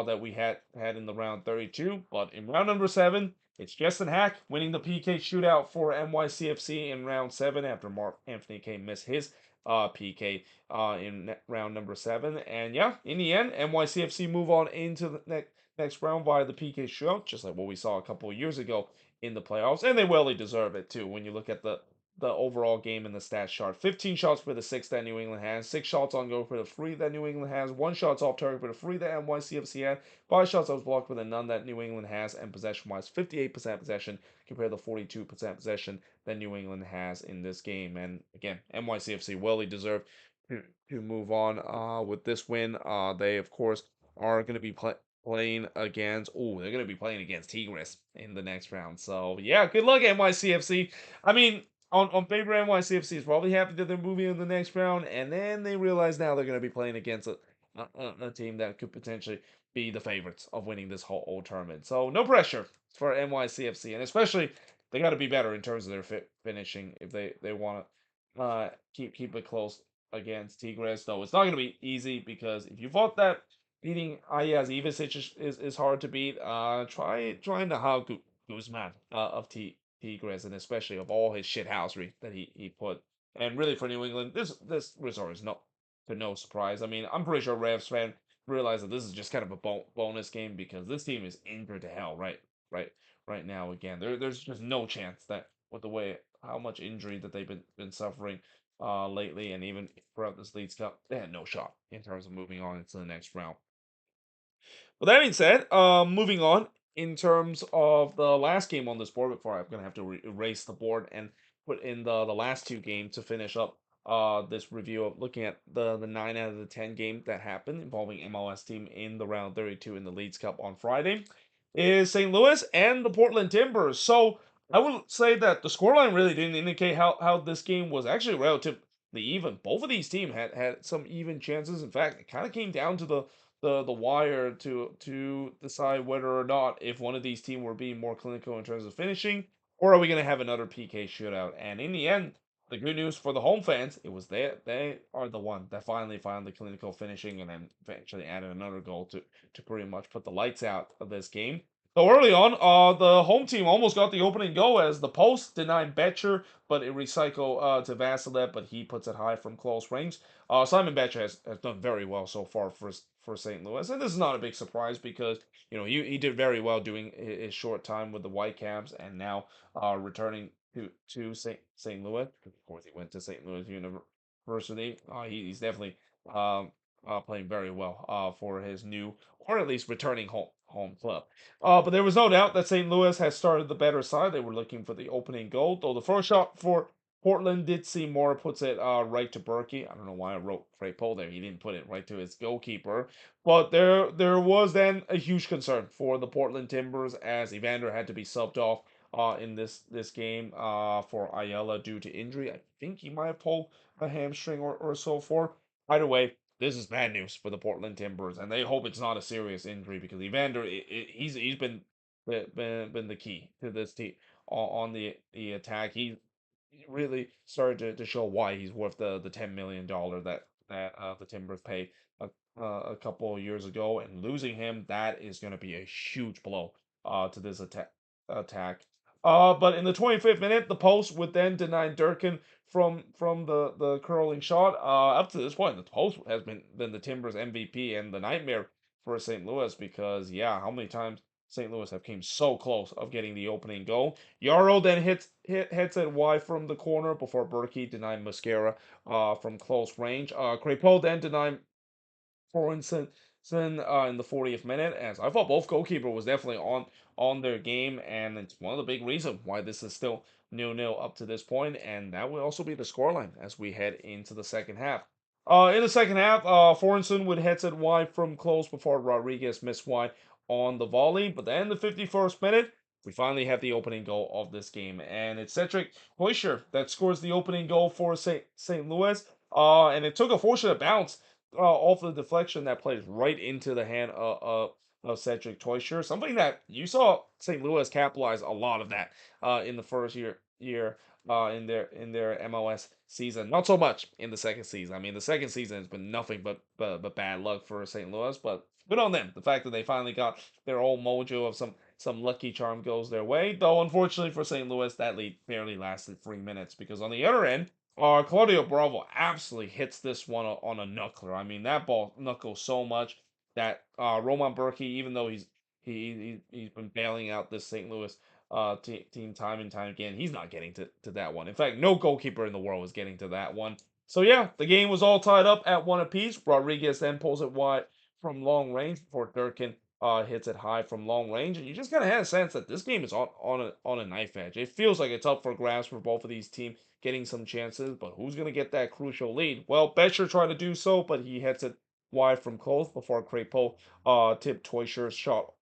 that we had in the round 32. But in round number 7, it's Justin Hack winning the PK shootout for NYCFC in round 7 after Mark Anthony Kane missed his PK in round number 7. And yeah, in the end, NYCFC move on into the next round via the PK shootout, just like what we saw a couple of years ago in the playoffs. And they well deserve it too when you look at the overall game in the stats chart. 15 shots for the 6 that New England has, 6 shots on goal for the 3 that New England has, 1 shots off target for the 3 that NYCFC had, 5 shots was blocked for the none that New England has, and possession-wise, 58% possession compared to 42% possession that New England has in this game. And again, NYCFC well deserved to move on with this win. They, of course, are going to be playing against. Oh, they're gonna be playing against Tigres in the next round. So yeah, good luck NYCFC. I mean, on paper, NYCFC is probably happy that they're moving in the next round, and then they realize now they're gonna be playing against a team that could potentially be the favorites of winning this whole tournament. So no pressure for NYCFC, and especially they got to be better in terms of their finishing if they want to keep it close against Tigres. Though it's not going to be easy because if you thought that beating Ayaz Ivicic is hard to beat, trying to how Guzman of Tigres, and especially of all his shithousery that he put. And really for New England, this result is not to no surprise. I mean, I'm pretty sure Revs fan realize that this is just kind of a bonus game because this team is injured to hell right right now again. There's just no chance that with the way how much injury that they've been suffering lately and even throughout this Leagues Cup, they had no shot in terms of moving on into the next round. With that being said, moving on in terms of the last game on this board, before I'm gonna have to erase the board and put in the last two games to finish up this review of looking at the 9 out of the 10 game that happened involving MLS team in the round 32 in the Leagues Cup on Friday, is St. Louis and the Portland Timbers. So I would say that the scoreline really didn't indicate how this game was actually relatively even. Both of these teams had some even chances. In fact, it kind of came down to the wire to decide whether or not if one of these teams were being more clinical in terms of finishing, or are we going to have another PK shootout? And in the end, the good news for the home fans, it was they are the one that finally found the clinical finishing and then eventually added another goal to pretty much put the lights out of this game. So early on, the home team almost got the opening goal as the post denied Betcher, but it recycled to Vasilev, but he puts it high from close range. Simon Betcher has done very well so far for St. Louis, and this is not a big surprise because he did very well doing his short time with the Whitecaps, and now returning to St. Louis. Of course, he went to St. Louis University. He's definitely playing very well for his new or at least returning home club. But there was no doubt that St. Louis has started the better side. They were looking for the opening goal, though the first shot for Portland did see more puts it right to Berkey. I don't know why I wrote Crapo there. He didn't put it right to his goalkeeper. But there was then a huge concern for the Portland Timbers as Evander had to be subbed off in this game for Ayala due to injury. I think he might have pulled a hamstring or so forth. Either way, this is bad news for the Portland Timbers, and they hope it's not a serious injury because Evander he's been the key to this team on the attack. He really started to show why he's worth the $10 million that the Timbers paid a couple of years ago, and losing him that is going to be a huge blow to this attack. But in the 25th minute, the post would then deny Durkin from the curling shot. Up to this point, the post has been the Timbers MVP and the nightmare for St. Louis because yeah, how many times St. Louis have came so close of getting the opening goal. Yarrow then hits it wide from the corner before Berkey denied Mascara from close range. Crepeau then denied Sorensen in the 40th minute, as I thought both goalkeeper was definitely on their game, and it's one of the big reasons why this is still 0-0 up to this point, and that will also be the scoreline as we head into the second half. In the second half, Sorensen would hit it wide from close before Rodriguez missed wide on the volley, but then the 51st minute, we finally have the opening goal of this game, and it's Cedric Hoischer that scores the opening goal for St. Louis, and it took a fortunate bounce off the deflection that plays right into the hand of Cedric Toysher. Something that you saw St. Louis capitalize a lot of that in the first year in their MLS season. Not so much in the second season. I mean, the second season has been nothing but bad luck for St. Louis. But good on them. The fact that they finally got their old mojo of some lucky charm goes their way. Though unfortunately for St. Louis, that lead barely lasted 3 minutes because on the other end, Claudio Bravo absolutely hits this one on a knuckler. I mean, that ball knuckles so much that Roman Berkey, even though he's been bailing out this St. Louis team time and time again, he's not getting to that one. In fact, no goalkeeper in the world was getting to that one. So yeah, the game was all tied up at one apiece. Rodriguez then pulls it wide from long range before Durkin hits it high from long range, and you just kind of had a sense that this game is on a knife edge. It feels like it's up for grabs for both of these teams getting some chances, but who's going to get that crucial lead? Well, Betcher tried to do so, but he hits it wide from close before Crepeau tipped Toysher's shot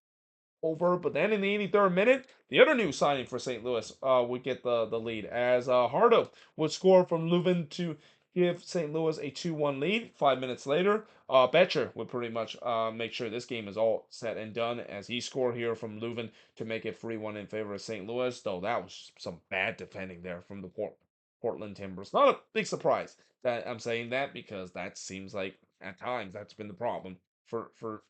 over. But then in the 83rd minute, the other new signing for St. Louis would get the lead as Hardo would score from Leuven to give St. Louis a 2-1 lead. 5 minutes later, Betcher would pretty much make sure this game is all set and done as he scored here from Leuven to make it 3-1 in favor of St. Louis, though that was some bad defending there from the Portland Timbers. Not a big surprise that I'm saying that because that seems like at times that's been the problem for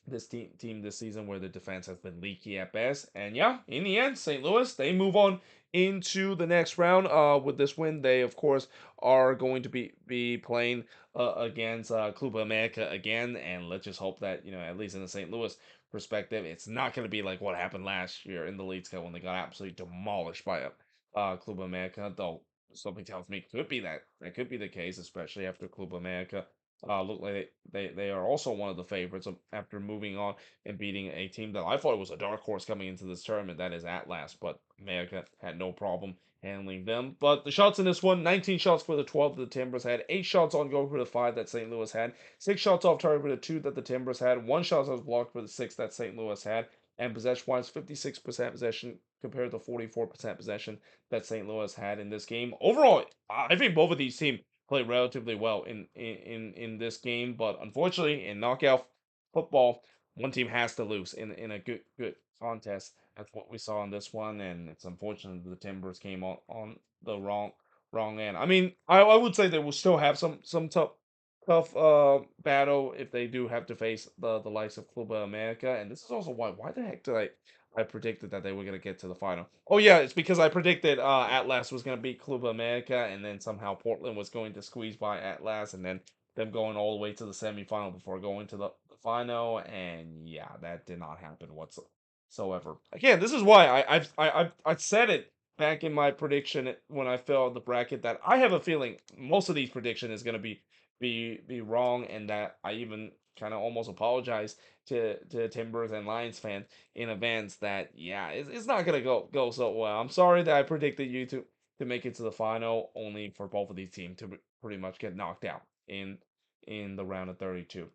this team this season where the defense has been leaky at best. And yeah, in the end, St. Louis, they move on into the next round. With this win, they of course are going to be playing against Club America again. And let's just hope that, at least in the St. Louis perspective, it's not going to be like what happened last year in the Leagues Cup when they got absolutely demolished by Club America. Though something tells me it could be that could be the case, especially after Club America look like they are also one of the favorites after moving on and beating a team that I thought was a dark horse coming into this tournament, that is Atlas, but America had no problem handling them. But the shots in this one, 19 shots for the 12 that the Timbers had, 8 shots on goal for the 5 that St. Louis had, 6 shots off target for the 2 that the Timbers had, 1 shot that was blocked for the 6 that St. Louis had, and possession-wise, 56% possession compared to 44% possession that St. Louis had in this game. Overall, I think both of these teams played relatively well in this game, but unfortunately, in knockout football, one team has to lose in a good contest. That's what we saw in this one, and it's unfortunate that the Timbers came on the wrong end. I mean, I would say they will still have some tough battle if they do have to face the likes of Club America, and this is also why the heck did I predicted that they were gonna get to the final. Oh yeah, it's because I predicted Atlas was gonna beat Club America, and then somehow Portland was going to squeeze by Atlas, and then them going all the way to the semifinal before going to the final. And yeah, that did not happen whatsoever. Again, this is why I said it back in my prediction when I filled the bracket that I have a feeling most of these prediction is gonna be wrong, and that I even kind of almost apologize to Timbers and Lions fans in advance that yeah, it's not gonna go so well. I'm sorry that I predicted you to make it to the final, only for both of these teams to pretty much get knocked out in the round of 32.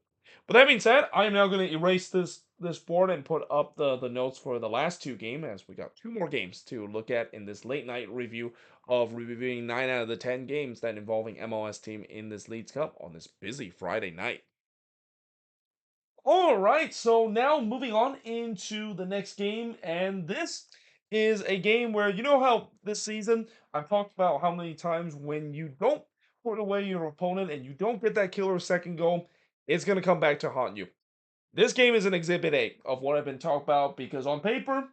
But that being said, I am now going to erase this board and put up the notes for the last two games, as we got two more games to look at in this late night review of reviewing 9 out of the 10 games that involving MLS team in this Leagues Cup on this busy Friday night. All right, so now moving on into the next game, and this is a game where you know how this season I've talked about how many times when you don't put away your opponent and you don't get that killer second goal, it's going to come back to haunt you. This game is an exhibit A of what I've been talking about because on paper,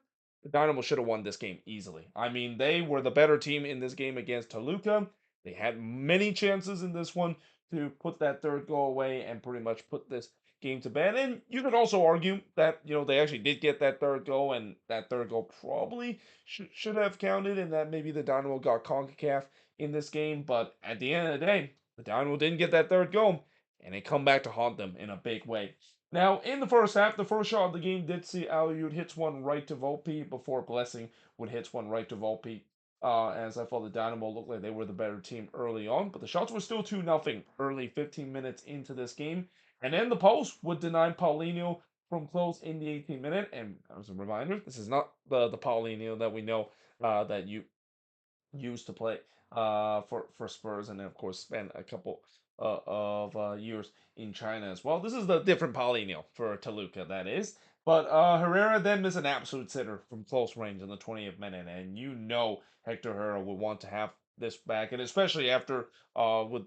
the Dynamo should have won this game easily. I mean, they were the better team in this game against Toluca. They had many chances in this one to put that third goal away and pretty much put this game to bed. And you could also argue that, they actually did get that third goal, and that third goal probably should have counted, and that maybe the Dynamo got CONCACAF in this game. But at the end of the day, the Dynamo didn't get that third goal, and it come back to haunt them in a big way. Now, in the first half, the first shot of the game did see Aliud hits one right to Volpe before Blessing would hit one right to Volpe. As I thought the Dynamo looked like they were the better team early on, but the shots were still 2-0 early 15 minutes into this game. And then the post would deny Paulinho from close in the 18th minute. And as a reminder, this is not the Paulinho that we know that you used to play for Spurs, and then of course spent a couple of years in China as well. This is the different Paulinho for Toluca, that is. But Herrera then missed an absolute sitter from close range in the 20th minute, and you know Hector Herrera would want to have this back, and especially after with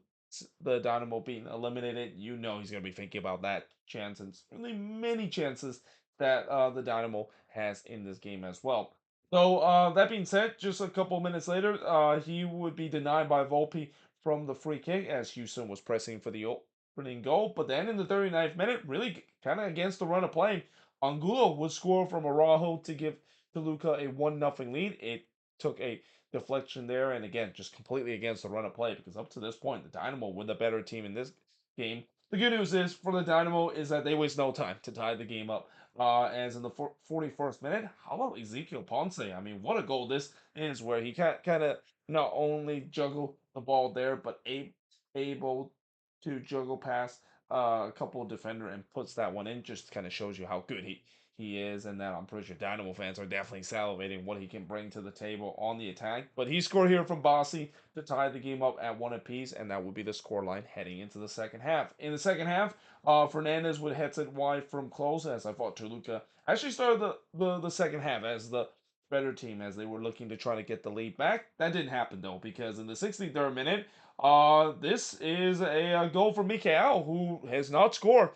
the Dynamo being eliminated, you know he's going to be thinking about that chance and really many chances that the Dynamo has in this game as well. So that being said, just a couple minutes later, he would be denied by Volpe from the free kick as Houston was pressing for the opening goal. But then in the 39th minute, really kind of against the run of play, Angulo would score from Araujo to give Toluca a 1-0 lead. It took a deflection there, and again, just completely against the run of play because up to this point, the Dynamo were the better team in this game. The good news is for the Dynamo is that they waste no time to tie the game up. As in the 41st minute, how about Ezekiel Ponce? I mean, what a goal this is, where he kind of not only juggle the ball there, but able to juggle past a couple defender and puts that one in. Just kind of shows you how good he is, and that I'm pretty sure Dynamo fans are definitely salivating what he can bring to the table on the attack. But he scored here from Bossy to tie the game up at one apiece, and that would be the scoreline heading into the second half. In the second half, Fernandez would head it wide from close, as I thought Toluca actually started the second half as the better team as they were looking to try to get the lead back. That didn't happen though, because in the 63rd minute, this is a goal for Mikael, who has not scored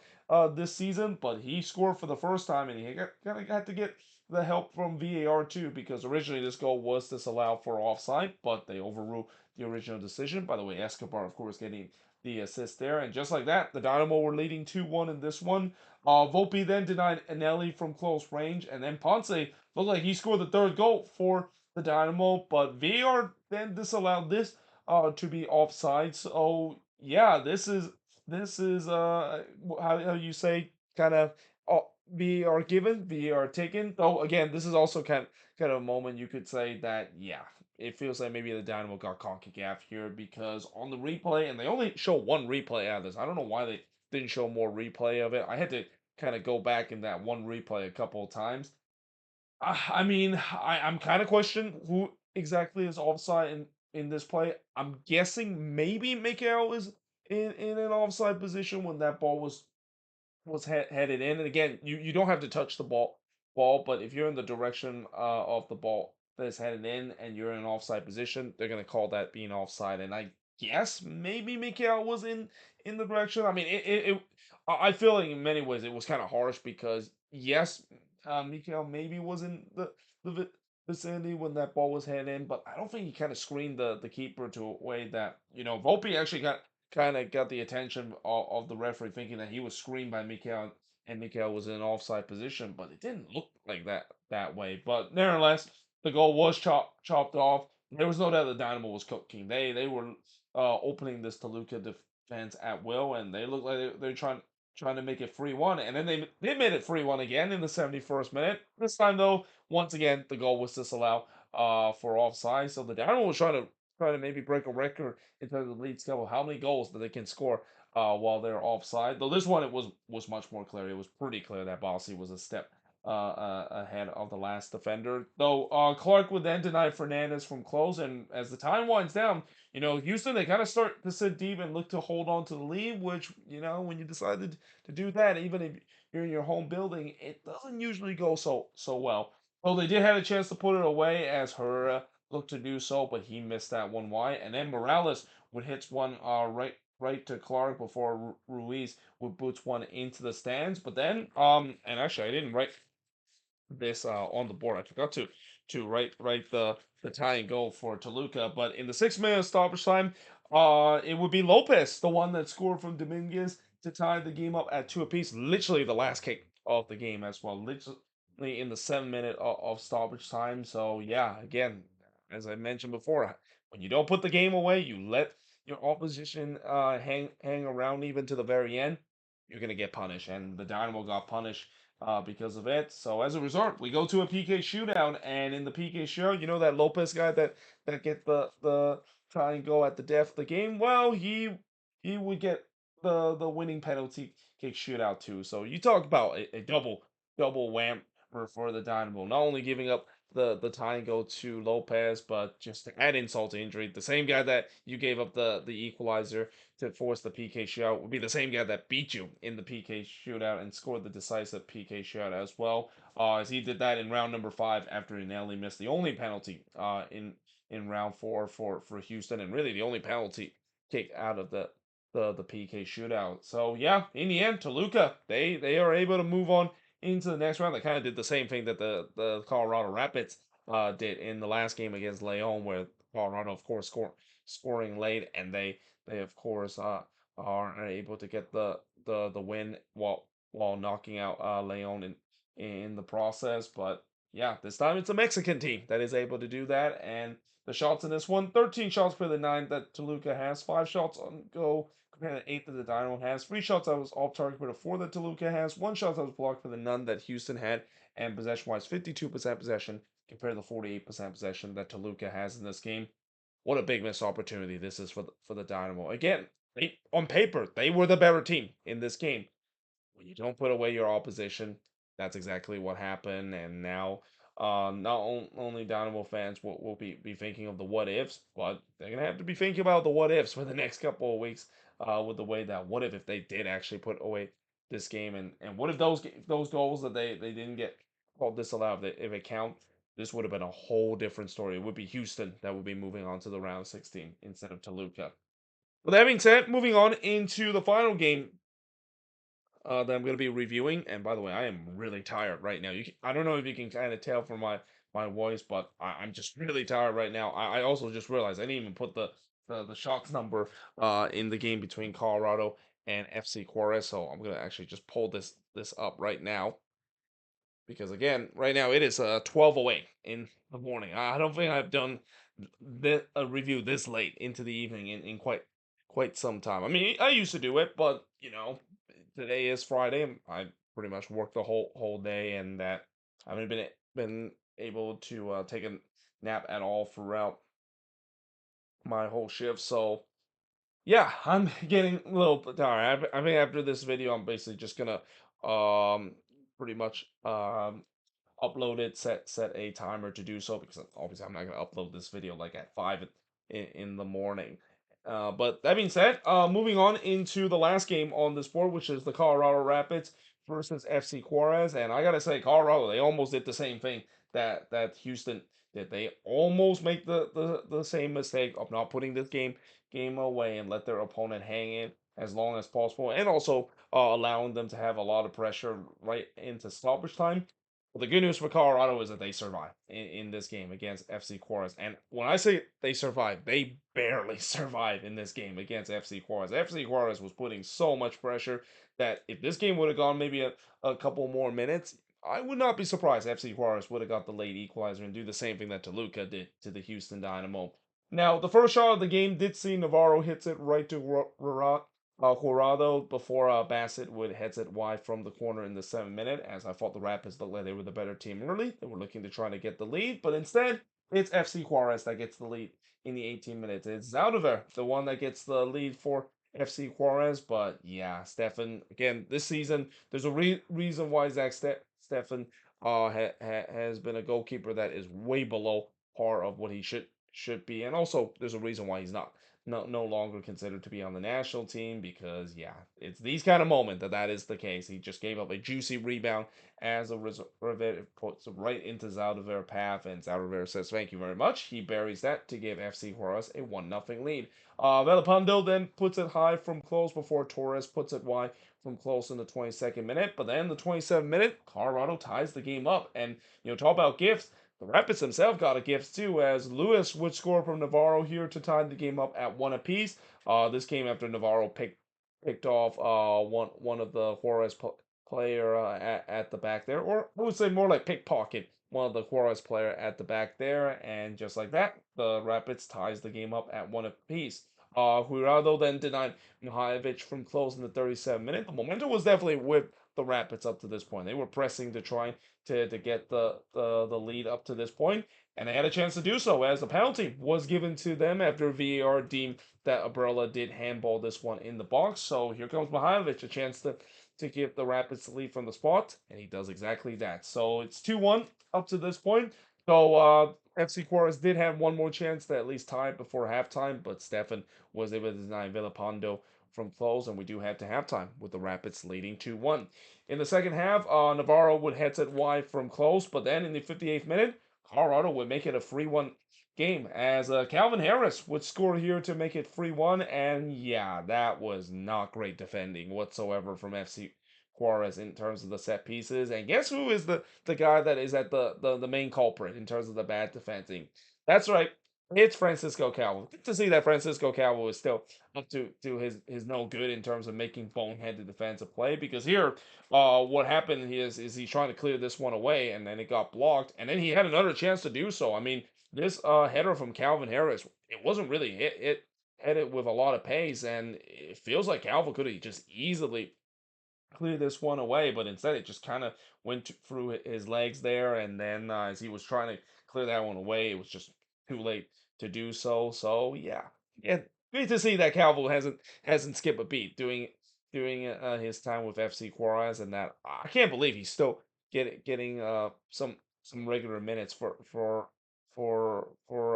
this season, but he scored for the first time, and he kind of got to get the help from VAR too, because originally this goal was disallowed for offside, but they overruled the original decision. By the way, Escobar, of course, getting the assist there, and just like that, the Dynamo were leading 2-1 in this one. Volpe then denied Anelli from close range, and then Ponce looked like he scored the third goal for the Dynamo, but VAR then disallowed this to be offside. So yeah, this is how you say kind of VAR given, VAR taken. Though again, this is also kind of a moment you could say that yeah, it feels like maybe the Dynamo got CONCACAF here, because on the replay, and they only show one replay out of this. I don't know why they didn't show more replay of it. I had to kind of go back in that one replay a couple of times. I mean, I'm kind of questioning who exactly is offside in this play. I'm guessing maybe Mikael is in an offside position when that ball was headed in. And again, you don't have to touch the ball, but if you're in the direction of the ball that's headed in and you're in an offside position, they're gonna call that being offside. And I guess maybe Mikael was in the direction. I mean, I feel like in many ways it was kind of harsh, because yes, Mikael maybe was in the vicinity when that ball was headed in, but I don't think he kind of screened the keeper to a way that, Volpe actually got the attention of the referee, thinking that he was screened by Mikael, and Mikael was in an offside position, but it didn't look like that way. But nevertheless, the goal was chopped off. There was no doubt the Dynamo was cooking. They were opening this Toluca defense at will, and they looked like they're trying to make it 3-1, and then they made it 3-1 again in the 71st minute. This time though, once again the goal was disallowed for offside. So the Dynamo was trying to maybe break a record in terms of league scale, how many goals that they can score while they're offside. Though this one, it was much more clear. It was pretty clear that Bossy was a step ahead of the last defender. Though Clark would then deny Fernandez from close, and as the time winds down, Houston, they kind of start to sit deep and look to hold on to the lead. Which, when you decided to do that, even if you're in your home building, it doesn't usually go so well. Well, they did have a chance to put it away as Herrera looked to do so, but he missed that one wide. And then Morales would hit one right to Clark before Ruiz would boots one into the stands. But then and actually I didn't write this on the board. I forgot to write the tying goal for Toluca. But in the 6 minute stoppage time, it would be Lopez, the one that scored from Dominguez to tie the game up at two apiece. Literally the last kick of the game as well. Literally in the 7 minute of stoppage time. So yeah, again, as I mentioned before, when you don't put the game away, you let your opposition hang around even to the very end, you're gonna get punished. And the Dynamo got punished because of it. So as a result, we go to a PK shootout, and in the PK shootout, that Lopez guy that get the try and go at the death of the game. Well, he would get the winning penalty kick shootout too. So you talk about a double wham for the Dynamo, not only giving up the tie and go to Lopez, but just to add insult to injury, the same guy that you gave up the equalizer to force the PK shootout would be the same guy that beat you in the PK shootout and scored the decisive PK shootout as well. As he did that in round number 5 after Inelli missed the only penalty in round 4 for Houston, and really the only penalty kick out of the PK shootout. So yeah, in the end, Toluca they are able to move on into the next round. They kind of did the same thing that the Colorado Rapids did in the last game against Leon, where Colorado, of course, scoring late, and they of course are able to get the win while knocking out Leon in the process. But yeah, this time it's a Mexican team that is able to do that, and the shots in this one, 13 shots per the 9 that Toluca has, 5 shots on goal compared to 8 that the Dynamo has, 3 shots that was off target for the 4 that Toluca has, 1 shot that was blocked for the none that Houston had, and possession-wise, 52% possession compared to the 48% possession that Toluca has in this game. What a big missed opportunity this is for the Dynamo. Again, on paper, they were the better team in this game. When you don't put away your opposition, that's exactly what happened. And now, only Dynamo fans will be thinking of the what ifs, but they're gonna have to be thinking about the what ifs for the next couple of weeks. With the way that what if they did actually put away this game, and what if those goals that they didn't get called disallowed, if it count, this would have been a whole different story. It would be Houston that would be moving on to the round 16 instead of Toluca. With that being said, moving on into the final game that I'm going to be reviewing. And by the way, I am really tired right now. I don't know if you can kind of tell from my voice, but I'm just really tired right now. I also just realized I didn't even put the shots number in the game between Colorado and FC Juarez. So I'm gonna actually just pull this up right now because again, right now it is 12:08 in the morning. I don't think I've done a review this late into the evening in quite some time. I mean, I used to do it, but today is Friday. And I pretty much worked the whole day, and that I haven't been able to take a nap at all throughout my whole shift. So yeah, I'm getting a little bit tired. I think after this video, I'm basically just gonna um pretty much upload it, set a timer to do so because obviously I'm not gonna upload this video like at 5 in the morning. But that being said, moving on into the last game on this board, which is the Colorado Rapids versus FC Juarez, and I gotta say, Colorado, they almost did the same thing that Houston did. They almost make the same mistake of not putting this game away and let their opponent hang in as long as possible, and also allowing them to have a lot of pressure right into stoppage time. Well, the good news for Colorado is that they survived in this game against FC Juarez. And when I say they survived, they barely survived in this game against FC Juarez. FC Juarez was putting so much pressure that if this game would have gone maybe a couple more minutes, I would not be surprised FC Juarez would have got the late equalizer and do the same thing that Toluca did to the Houston Dynamo. Now, the first shot of the game did see Navarro hits it right to Jurado before Bassett would heads it wide from the corner in the 7th minute, as I thought the Rapids looked like they were the better team early. They were looking to try to get the lead, but instead, it's FC Juarez that gets the lead in the 18 minutes. It's Zaldivar, the one that gets the lead for FC Juarez, but yeah, Stefan, again, this season, there's a reason why Stefan has been a goalkeeper that is way below par of what he should be, and also there's a reason why he's no longer considered to be on the national team because yeah, it's these kind of moment that is the case. He just gave up a juicy rebound as a result. It puts right into Zaldivar path, and Zaldivar says thank you very much. He buries that to give FC Juarez a 1-0 lead. Velopando then puts it high from close before Torres puts it wide from close in the 22nd minute. But then the 27th minute, Colorado ties the game up. And talk about gifts. The Rapids themselves got a gift too, as Lewis would score from Navarro here to tie the game up at 1 apiece. This came after Navarro picked off one of the Juarez player at the back there, or I would say more like pickpocket one of the Juarez player at the back there, and just like that, the Rapids ties the game up at 1 apiece. Jurado then denied Mihajlovic from close in the 37th minute. The momentum was definitely with the Rapids up to this point. They were pressing to try to get the lead up to this point, and they had a chance to do so as a penalty was given to them after VAR deemed that Abrela did handball this one in the box. So here comes Mihajlovic, a chance to give the Rapids the lead from the spot, and he does exactly that. So it's 2-1 up to this point. So FC Juarez did have one more chance to at least tie it before halftime, but Stefan was able to deny Villalpando from close, and we do head to halftime with the Rapids leading 2-1. In the second half, Navarro would head it wide from close, but then in the 58th minute, Colorado would make it a 3-1 game as Calvin Harris would score here to make it 3-1, and yeah, that was not great defending whatsoever from FC Juarez in terms of the set pieces. And guess who is the guy that is at the main culprit in terms of the bad defending? That's right. It's Francisco Calvo. Good to see that Francisco Calvo is still up to his no good in terms of making boneheaded defensive play. Because here, what happened is he's trying to clear this one away, and then it got blocked, and then he had another chance to do so. I mean, this header from Calvin Harris, it wasn't really headed with a lot of pace, and it feels like Calvo could have just easily clear this one away, but instead it just kind of went through his legs there, and then as he was trying to clear that one away, it was just too late to do so. So yeah, great to see that Calvo hasn't skipped a beat doing his time with FC Juarez, and that I can't believe he's still getting some regular minutes for for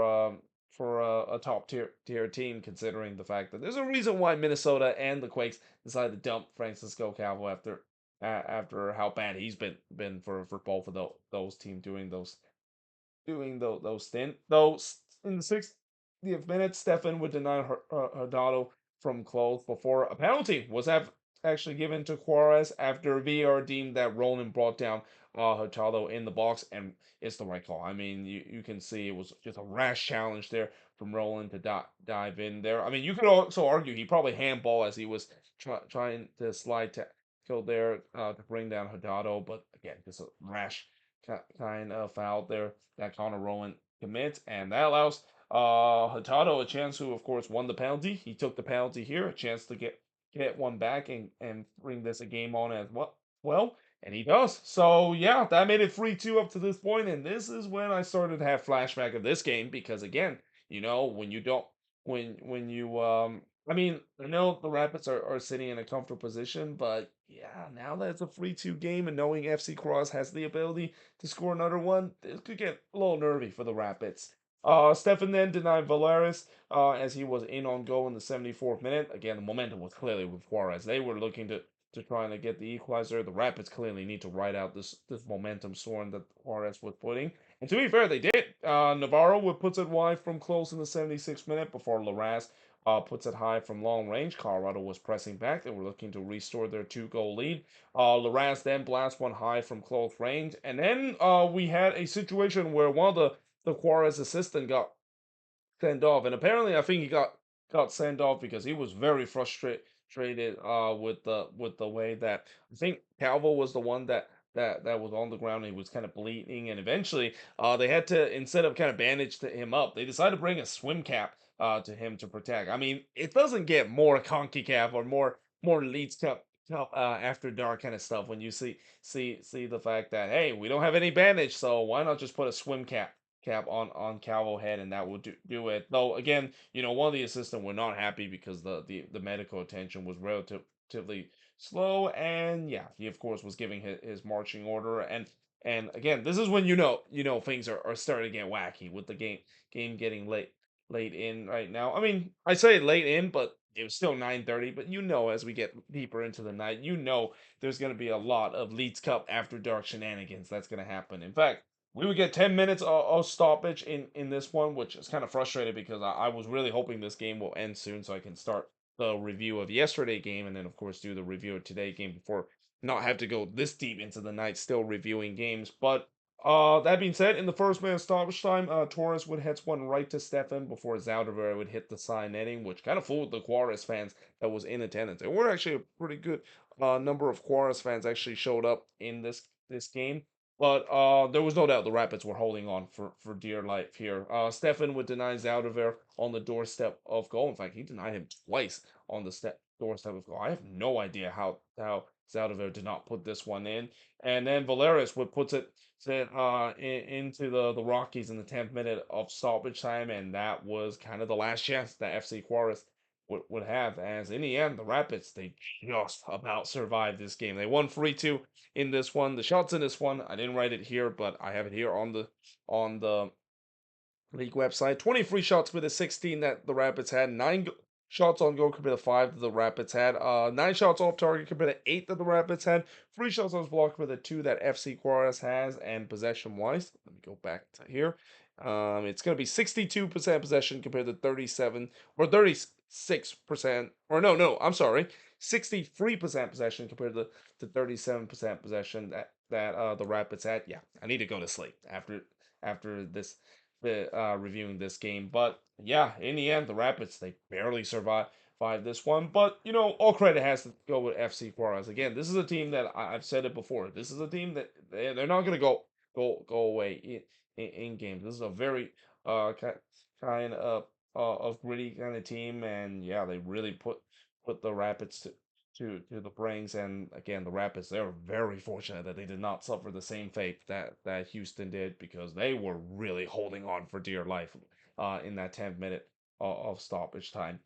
um for a top tier team, considering the fact that there's a reason why Minnesota and the Quakes decided to dump Francisco Calvo after how bad he's been for both of those teams doing those stint. Though in the 60th minute, Stefan would deny Hurtado from close before a penalty was actually given to Juarez after VR deemed that Roland brought down Hurtado in the box, and it's the right call. I mean, you can see it was just a rash challenge there from Roland to dive in there. I mean, you could also argue he probably handball as he was trying to slide tackle there to bring down Hurtado, but again, just a rash kind of foul there that Connor Rowland commits, and that allows Hurtado a chance, who of course won the penalty. He took the penalty here, a chance to get one back and bring this a game on as well, and he does. So yeah, that made it 3-2 up to this point, and this is when I started to have flashback of this game because again, when you don't when you I mean, I know the Rapids are sitting in a comfortable position, but yeah, now that it's a 3-2 game and knowing FC Cross has the ability to score another one, this could get a little nervy for the Rapids. Stefan then denied Valeris as he was in on goal in the 74th minute. Again, the momentum was clearly with Juarez. They were looking to trying to get the equalizer. The Rapids clearly need to ride out this momentum storm that Juarez was putting. And to be fair, they did. Navarro would puts it wide from close in the 76th minute before Larraz puts it high from long range. Colorado was pressing back. They were looking to restore their 2-goal lead. Larraz then blasts one high from close range. And then we had a situation where one of the Juarez assistant got sent off, and apparently I think he got sent off because he was very frustrated with the way that I think Calvo was the one that was on the ground. And he was kind of bleeding, and eventually they had to, instead of kind of bandage him up, they decided to bring a swim cap to him to protect. I mean, it doesn't get more CONCACAF or more Leeds Cup after dark kind of stuff when you see the fact that hey, we don't have any bandage, so why not just put a swim cap on Calvo head, and that will do it. Though again, one of the assistants were not happy because the medical attention was relatively slow, and yeah, he of course was giving his marching order, and again, this is when things are starting to get wacky with the game getting late in right now. I mean, I say late in, but it was still 9:30. But as we get deeper into the night, there's going to be a lot of Leeds Cup after dark shenanigans that's going to happen. In fact, we would get 10 minutes of stoppage in this one, which is kind of frustrating because I was really hoping this game will end soon so I can start the review of yesterday game and then of course do the review of today game before not have to go this deep into the night still reviewing games. But that being said, in the first minute of stoppage time, Torres would hit one right to Stefan before Zaldivar would hit the side netting, which kind of fooled the Juarez fans that was in attendance. There were actually a pretty good number of Juarez fans actually showed up in this game. But there was no doubt the Rapids were holding on for dear life here. Stefan would deny Zaldivar on the doorstep of goal. In fact, he denied him twice on the doorstep of goal. I have no idea how Zaldivar did not put this one in. And then Valeris would put it into the Rockies in the 10th minute of stoppage time, and that was kind of the last chance that FC Juarez would have. As in the end, the Rapids, they just about survived this game. They won 3-2 in this one. The shots in this one, I didn't write it here, but I have it here on the league website. 23 shots with the 16 that the Rapids had. 9 shots on goal compared to 5 that the Rapids had. 9 shots off target compared to 8 that the Rapids had. 3 shots on block compared to 2 that FC Juarez has. And possession wise, let me go back to here. It's going to be 62% possession compared to 37 or 36%. Or no, I'm sorry. 63% possession compared to 37% possession that the Rapids had. Yeah, I need to go to sleep after this reviewing this game. But yeah, in the end, the Rapids, they barely survived this one. But all credit has to go with FC Juarez. Again, this is a team that I've said it before. This is a team that they're not going to go away in games. This is a very kind of gritty kind of team, and yeah, they really put the Rapids to the brings. And again, the Rapids, they're very fortunate that they did not suffer the same fate that Houston did, because they were really holding on for dear life in that 10th minute of stoppage time.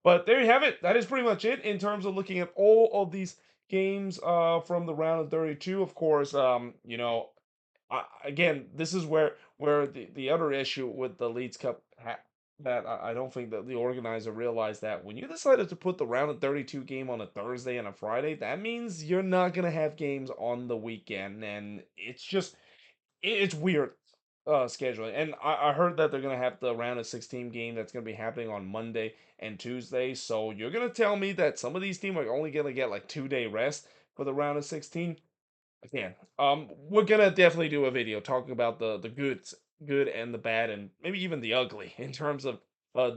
But there you have it. That is pretty much it in terms of looking at all of these games from the round of 32. Of course, again, this is where the other issue with the Leeds Cup that I don't think that the organizer realized that when you decided to put the round of 32 game on a Thursday and a Friday, that means you're not gonna have games on the weekend, and it's just it's weird scheduling. And I heard that they're gonna have the round of 16 game that's gonna be happening on Monday and Tuesday. So you're gonna tell me that some of these teams are only gonna get like 2 day rest for the round of 16? Again, we're gonna definitely do a video talking about the good and the bad, and maybe even the ugly in terms of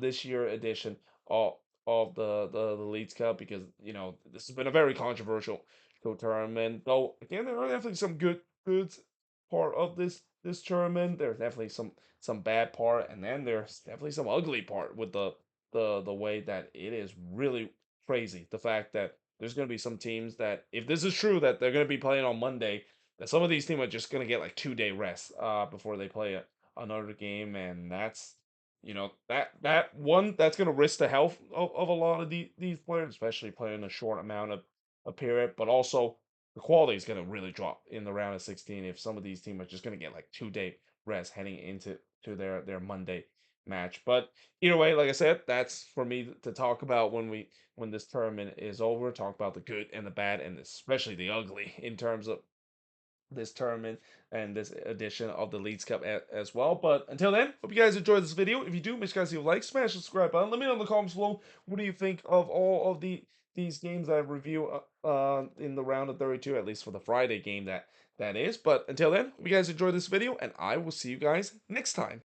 this year edition of the Leeds Cup, because this has been a very controversial tournament. Though again, there are definitely some good part of this tournament. There's definitely some bad part, and then there's definitely some ugly part with the way that it is really crazy. The fact that there's going to be some teams that, if this is true, that they're going to be playing on Monday, that some of these teams are just going to get like 2 day rest before they play another game, and that's that one that's going to risk the health of a lot of these players, especially playing a short amount of a period, but also the quality is going to really drop in the round of 16 if some of these teams are just going to get like 2 day rest heading into their Monday match. But either way, like I said, that's for me to talk about when this tournament is over. Talk about the good and the bad, and especially the ugly in terms of this tournament and this edition of the Leeds Cup as well. But until then, hope you guys enjoyed this video. If you do, make sure you guys leave a like, smash the subscribe button. Let me know in the comments below, what do you think of all of these games I review in the round of 32, at least for the Friday game that is. But until then, hope you guys enjoyed this video, and I will see you guys next time.